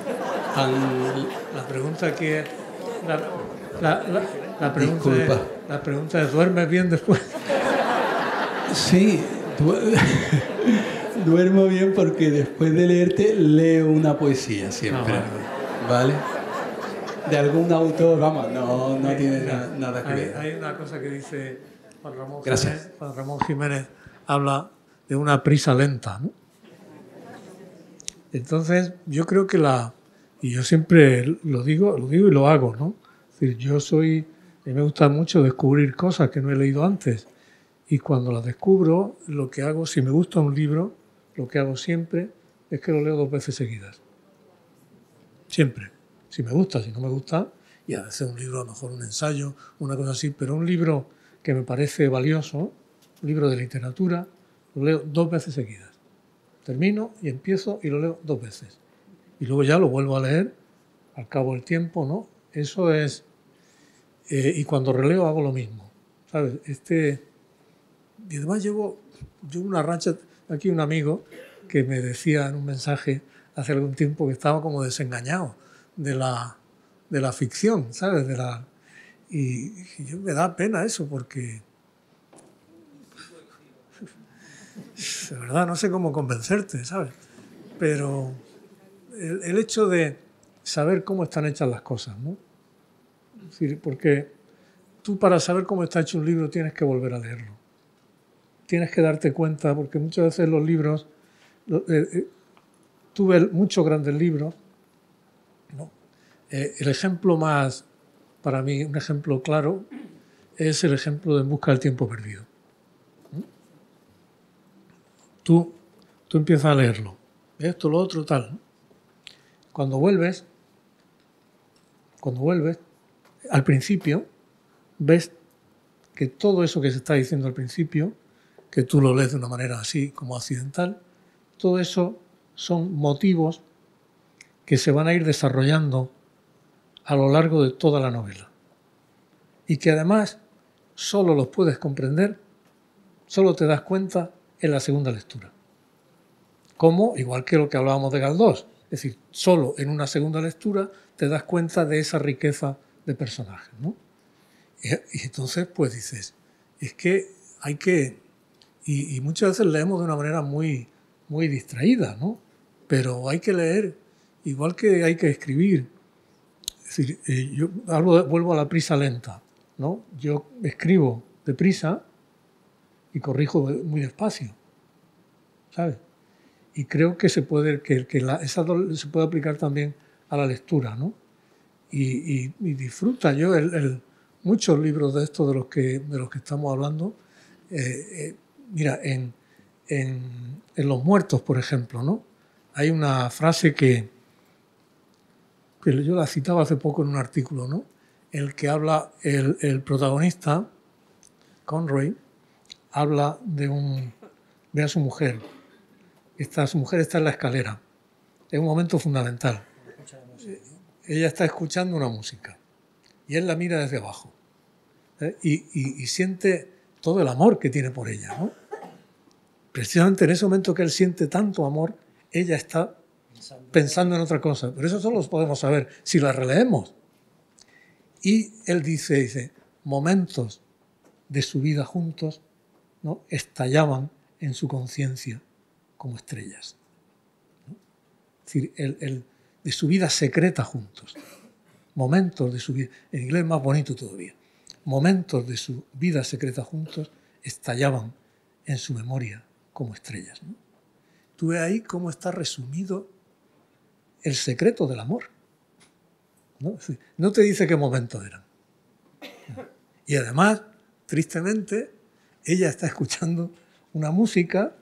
La pregunta aquí es... La pregunta es, ¿duermes bien después? Sí, duermo bien porque después de leerte leo una poesía siempre, ¿vale? De algún autor, vamos, no tiene nada que ver. Hay una cosa que dice Juan Ramón Jiménez, habla de una prisa lenta, ¿no? Entonces, yo creo que y yo siempre lo digo y lo hago, ¿no? Es decir, a mí me gusta mucho descubrir cosas que no he leído antes. Y cuando las descubro, lo que hago, si me gusta un libro, lo que hago siempre es que lo leo 2 veces seguidas. Siempre. Si me gusta, si no me gusta, y a veces un libro, a lo mejor un ensayo, una cosa así, pero un libro que me parece valioso, un libro de literatura, lo leo 2 veces seguidas. Termino y empiezo y lo leo 2 veces. Y luego ya lo vuelvo a leer al cabo del tiempo, ¿no? Eso es... y cuando releo hago lo mismo, ¿sabes? Y además llevo una racha... Aquí un amigo que me decía en un mensaje hace algún tiempo que estaba como desengañado de la ficción, ¿sabes? Y yo me da pena eso porque... De verdad, no sé cómo convencerte, ¿sabes? Pero el hecho de saber cómo están hechas las cosas, ¿no? Es decir, porque tú para saber cómo está hecho un libro tienes que volver a leerlo. Tienes que darte cuenta, porque muchas veces los libros... tuve muchos grandes libros, ¿no? El ejemplo más, para mí, un ejemplo claro, es el ejemplo de En busca del tiempo perdido. Tú empiezas a leerlo, esto, lo otro, tal. Cuando vuelves, al principio, ves que todo eso que se está diciendo al principio, que tú lo lees de una manera así como accidental, todo eso son motivos que se van a ir desarrollando a lo largo de toda la novela. Y que además solo los puedes comprender, solo te das cuenta en la segunda lectura. Como, igual que lo que hablábamos de Galdós, es decir, solo en una segunda lectura te das cuenta de esa riqueza de personajes, ¿no? Y entonces, pues dices, es que hay que... Y muchas veces leemos de una manera muy, muy distraída, ¿no? Pero hay que leer, igual que hay que escribir. Es decir, yo vuelvo a la prisa lenta, ¿no? Yo escribo deprisa y corrijo muy despacio, ¿sabes? Y creo que se puede se puede aplicar también a la lectura, ¿no? Y disfruta. Yo muchos libros de estos de los que estamos hablando, mira, en Los muertos, por ejemplo, ¿no? Hay una frase que yo la citaba hace poco en un artículo, ¿no? El que habla, el protagonista, Conroy, habla ve a su mujer. Su mujer está en la escalera. Es un momento fundamental. Ella está escuchando una música y él la mira desde abajo, y siente todo el amor que tiene por ella, ¿no? Precisamente en ese momento que él siente tanto amor, ella está pensando en otra cosa. Pero eso solo lo podemos saber si la releemos. Y él dice, momentos de su vida juntos, ¿no?, estallaban en su conciencia como estrellas, ¿no? Es decir, de su vida secreta juntos. Momentos de su vida, en inglés más bonito todavía, momentos de su vida secreta juntos estallaban en su memoria como estrellas, ¿no? Tú ves ahí cómo está resumido el secreto del amor, ¿no? No te dice qué momentos eran. Y además, tristemente, ella está escuchando una música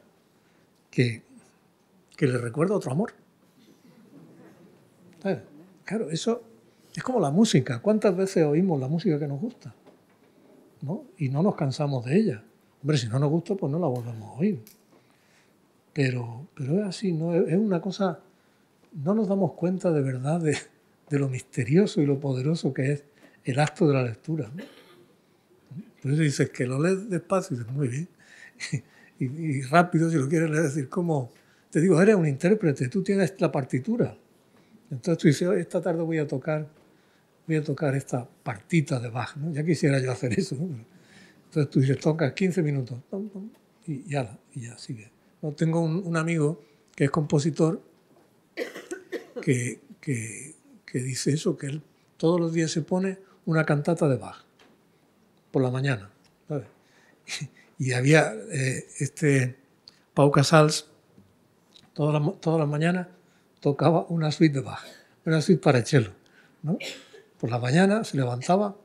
que le recuerda otro amor. Claro, eso es como la música. ¿Cuántas veces oímos la música que nos gusta, ¿no? Y no nos cansamos de ella? Hombre, si no nos gusta, pues no la volvemos a oír. Pero es así, ¿no? Es una cosa... No nos damos cuenta de verdad de lo misterioso y lo poderoso que es el acto de la lectura, ¿no? Por eso dices que lo lees despacio y dices, muy bien. Y rápido, si lo quieres leer, decir, como... Te digo, eres un intérprete, tú tienes la partitura. Entonces tú dices, esta tarde voy a tocar esta partita de Bach, ¿no? Ya quisiera yo hacer eso, ¿no? Entonces tú dices, tocas 15 minutos, y ya sigue. No, tengo un amigo que es compositor que dice eso, que él todos los días se pone una cantata de Bach por la mañana, ¿sabes? Y había Pau Casals, todas las mañanas tocaba una suite de Bach, una suite para cello, ¿no? Por la mañana se levantaba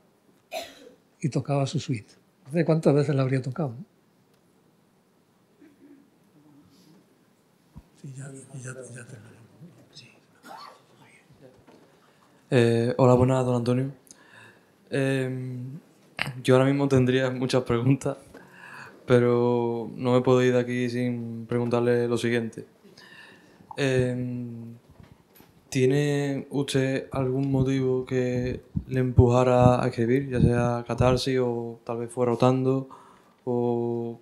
y tocaba su suite. No sé cuántas veces la habría tocado, ¿no? Sí, ya terminamos. Sí. Hola, buenas, don Antonio. Yo ahora mismo tendría muchas preguntas, pero no me puedo ir de aquí sin preguntarle lo siguiente. ¿Tiene usted algún motivo que le empujara a escribir, ya sea catarsis o tal vez fue rotando, o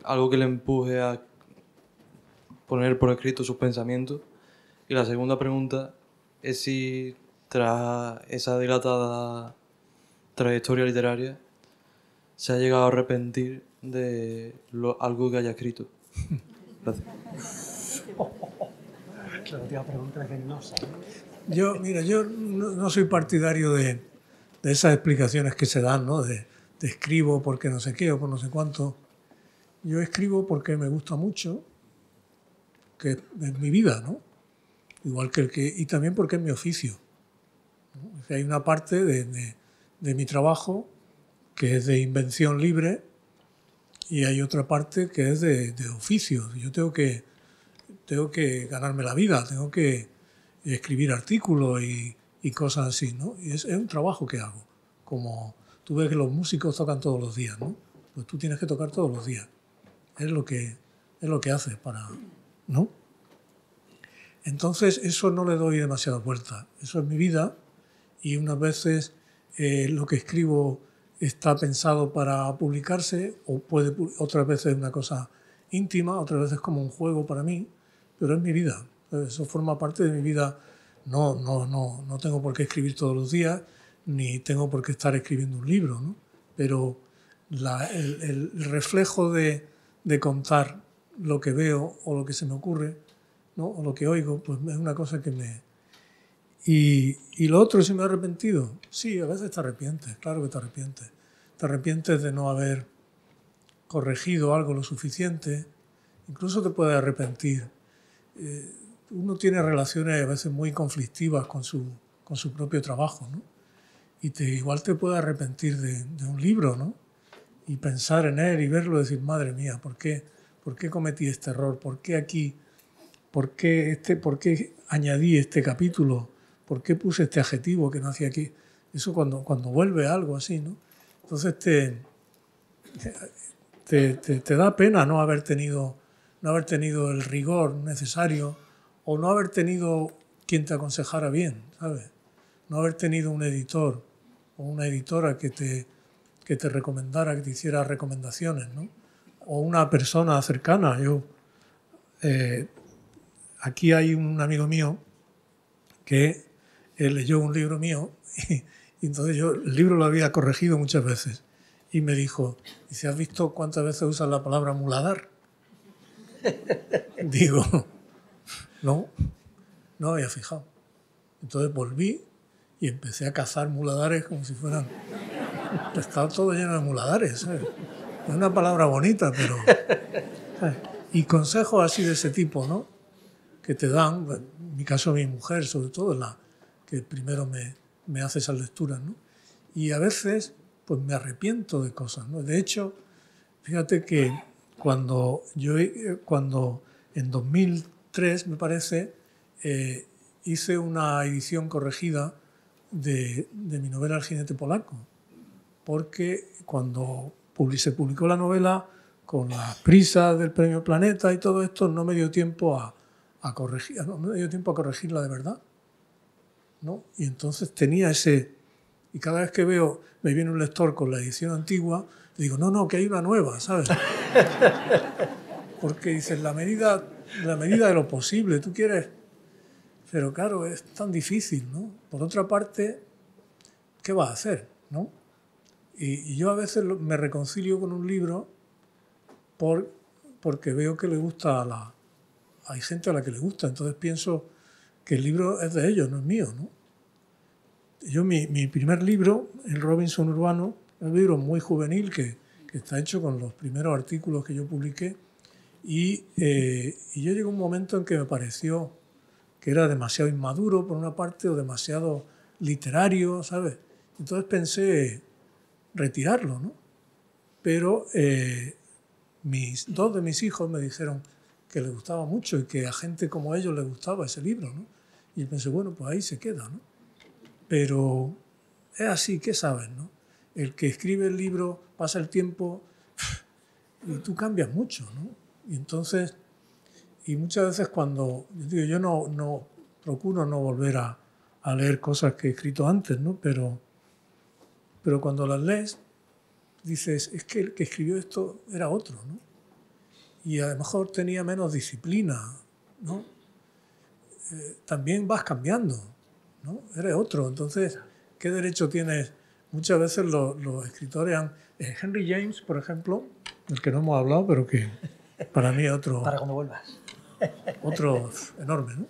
algo que le empuje a poner por escrito sus pensamientos? Y la segunda pregunta es si tras esa dilatada trayectoria literaria se ha llegado a arrepentir de algo que haya escrito. Gracias. Yo no soy partidario de esas explicaciones que se dan, ¿no? De escribo porque no sé qué o por no sé cuánto. Yo escribo porque me gusta mucho, que es mi vida, ¿no? Igual y también porque es mi oficio, ¿no? O sea, hay una parte de mi trabajo que es de invención libre, y hay otra parte que es de oficio. Yo tengo que ganarme la vida, tengo que escribir artículos y cosas así, ¿no? Y es un trabajo que hago. Como tú ves que los músicos tocan todos los días, ¿no? Pues tú tienes que tocar todos los días. Es lo que haces para, ¿no? Entonces, eso no le doy demasiada vuelta. Eso es mi vida, y unas veces lo que escribo está pensado para publicarse, o otras veces es una cosa íntima, otras veces como un juego para mí, pero es mi vida. Eso forma parte de mi vida. No tengo por qué escribir todos los días, ni tengo por qué estar escribiendo un libro, ¿no? Pero el reflejo de contar lo que veo o lo que se me ocurre, ¿no? O lo que oigo, pues es una cosa que me... Y lo otro, si me he arrepentido, sí, a veces te arrepientes, claro que te arrepientes. Te arrepientes de no haber corregido algo lo suficiente, incluso te puedes arrepentir. Uno tiene relaciones a veces muy conflictivas con su propio trabajo, ¿no? Y igual te puede arrepentir de un libro, ¿no? Y pensar en él y verlo y decir, madre mía, ¿por qué cometí este error? ¿Por qué aquí? ¿Por qué añadí este capítulo? ¿Por qué puse este adjetivo que no hacía aquí? Eso cuando vuelve algo así, ¿no? Entonces te da pena no haber tenido el rigor necesario, o no haber tenido quien te aconsejara bien, ¿sabes? No haber tenido un editor o una editora que te recomendara, que te hiciera recomendaciones, ¿no? O una persona cercana. Aquí hay un amigo mío que leyó un libro mío y entonces yo el libro lo había corregido muchas veces y me dice, ¿has visto cuántas veces usas la palabra muladar? Digo, no había fijado. Entonces volví y empecé a cazar muladares como si fueran... Estaba todo lleno de muladares, ¿sabes? Es una palabra bonita, pero... ¿sabes? Y consejos así de ese tipo, ¿no? Que te dan, en mi caso mi mujer sobre todo, la que primero me hace esas lecturas, ¿no? Y a veces pues me arrepiento de cosas, ¿no? De hecho, fíjate que cuando en 2003, me parece, hice una edición corregida de mi novela El jinete polaco, porque cuando se publicó la novela, con las prisas del Premio Planeta y todo esto, no me dio tiempo a corregirla de verdad, ¿no? Y entonces tenía ese... Y cada vez que me viene un lector con la edición antigua, le digo, no, que hay una nueva, ¿sabes? Porque dices, la medida de lo posible, tú quieres... Pero claro, es tan difícil, ¿no? Por otra parte, ¿qué vas a hacer, no? Y yo a veces me reconcilio con un libro porque veo que le gusta hay gente a la que le gusta, entonces pienso que el libro es de ellos, no es mío, ¿no? Yo mi primer libro, El Robinson Urbano, es un libro muy juvenil que está hecho con los primeros artículos que yo publiqué y yo llegué a un momento en que me pareció que era demasiado inmaduro por una parte o demasiado literario, ¿sabes? Entonces pensé retirarlo, ¿no? Pero dos de mis hijos me dijeron que les gustaba mucho y que a gente como ellos les gustaba ese libro, ¿no? Y pensé, bueno, pues ahí se queda, ¿no? Pero es así, ¿qué sabes, no? El que escribe el libro, pasa el tiempo y tú cambias mucho, ¿no? Y entonces, y muchas veces yo no procuro no volver a leer cosas que he escrito antes, ¿no? Pero cuando las lees, dices, es que el que escribió esto era otro, ¿no? Y a lo mejor tenía menos disciplina, ¿no? También vas cambiando, ¿no? Eres otro. Entonces, ¿qué derecho tienes? Muchas veces los escritores Henry James, por ejemplo, del que no hemos hablado, pero que para mí es otro... Para cuando vuelvas. Otro enorme, ¿no?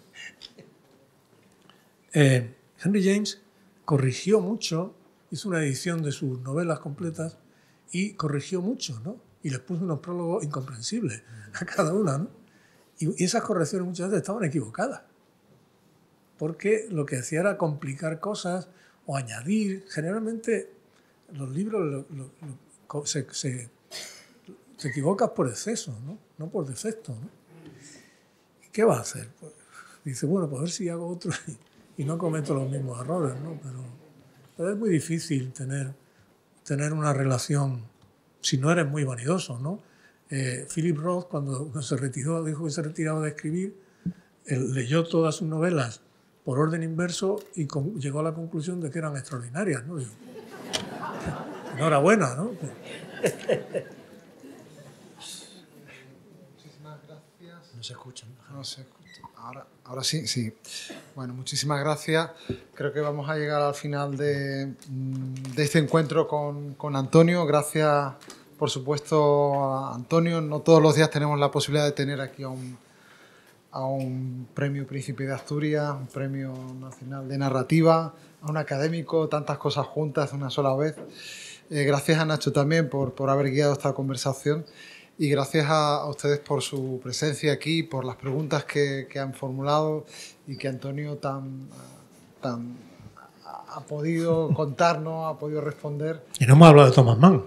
Henry James corrigió mucho, hizo una edición de sus novelas completas y corrigió mucho, ¿no? Y les puso unos prólogos incomprensibles a cada una, ¿no? Y esas correcciones muchas veces estaban equivocadas, porque lo que hacía era complicar cosas o añadir. Generalmente los libros te equivocas por exceso, no por defecto, ¿no? ¿Y qué va a hacer? Pues, dice, bueno, pues a ver si hago otro y no cometo los mismos errores, ¿no? Pero es muy difícil tener una relación si no eres muy vanidoso, ¿no? Philip Roth, cuando se retiró, dijo que se retiraba de escribir, él leyó todas sus novelas por orden inverso y llegó a la conclusión de que eran extraordinarias, ¿no? Digo, enhorabuena, ¿no? Muchísimas gracias. No se escuchan. No se escucha. Ahora sí, sí. Bueno, muchísimas gracias. Creo que vamos a llegar al final de este encuentro con Antonio. Gracias, por supuesto, a Antonio. No todos los días tenemos la posibilidad de tener aquí a un premio Príncipe de Asturias, un premio nacional de narrativa, a un académico, tantas cosas juntas de una sola vez. Gracias a Nacho también por haber guiado esta conversación y gracias a ustedes por su presencia aquí, por las preguntas que han formulado y que Antonio ha podido contarnos, ha podido responder. Y no hemos hablado de Thomas Mann.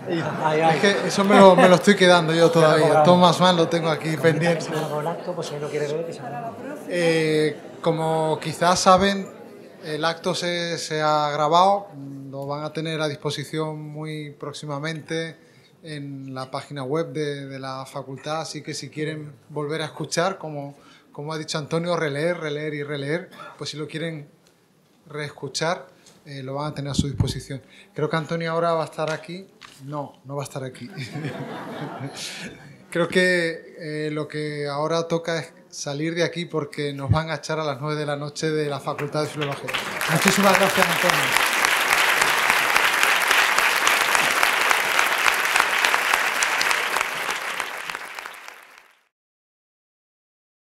Es que eso me lo estoy quedando yo todavía. Thomas Mann lo tengo aquí pendiente. Como quizás saben, el acto se ha grabado, lo van a tener a disposición muy próximamente en la página web de la facultad, así que si quieren volver a escuchar, como ha dicho Antonio, releer y releer, pues si lo quieren reescuchar, lo van a tener a su disposición. Creo que Antonio ahora va a estar aquí. No va a estar aquí. Creo que lo que ahora toca es salir de aquí porque nos van a echar a las 9 de la noche de la Facultad de Filología. Muchísimas gracias, Antonio.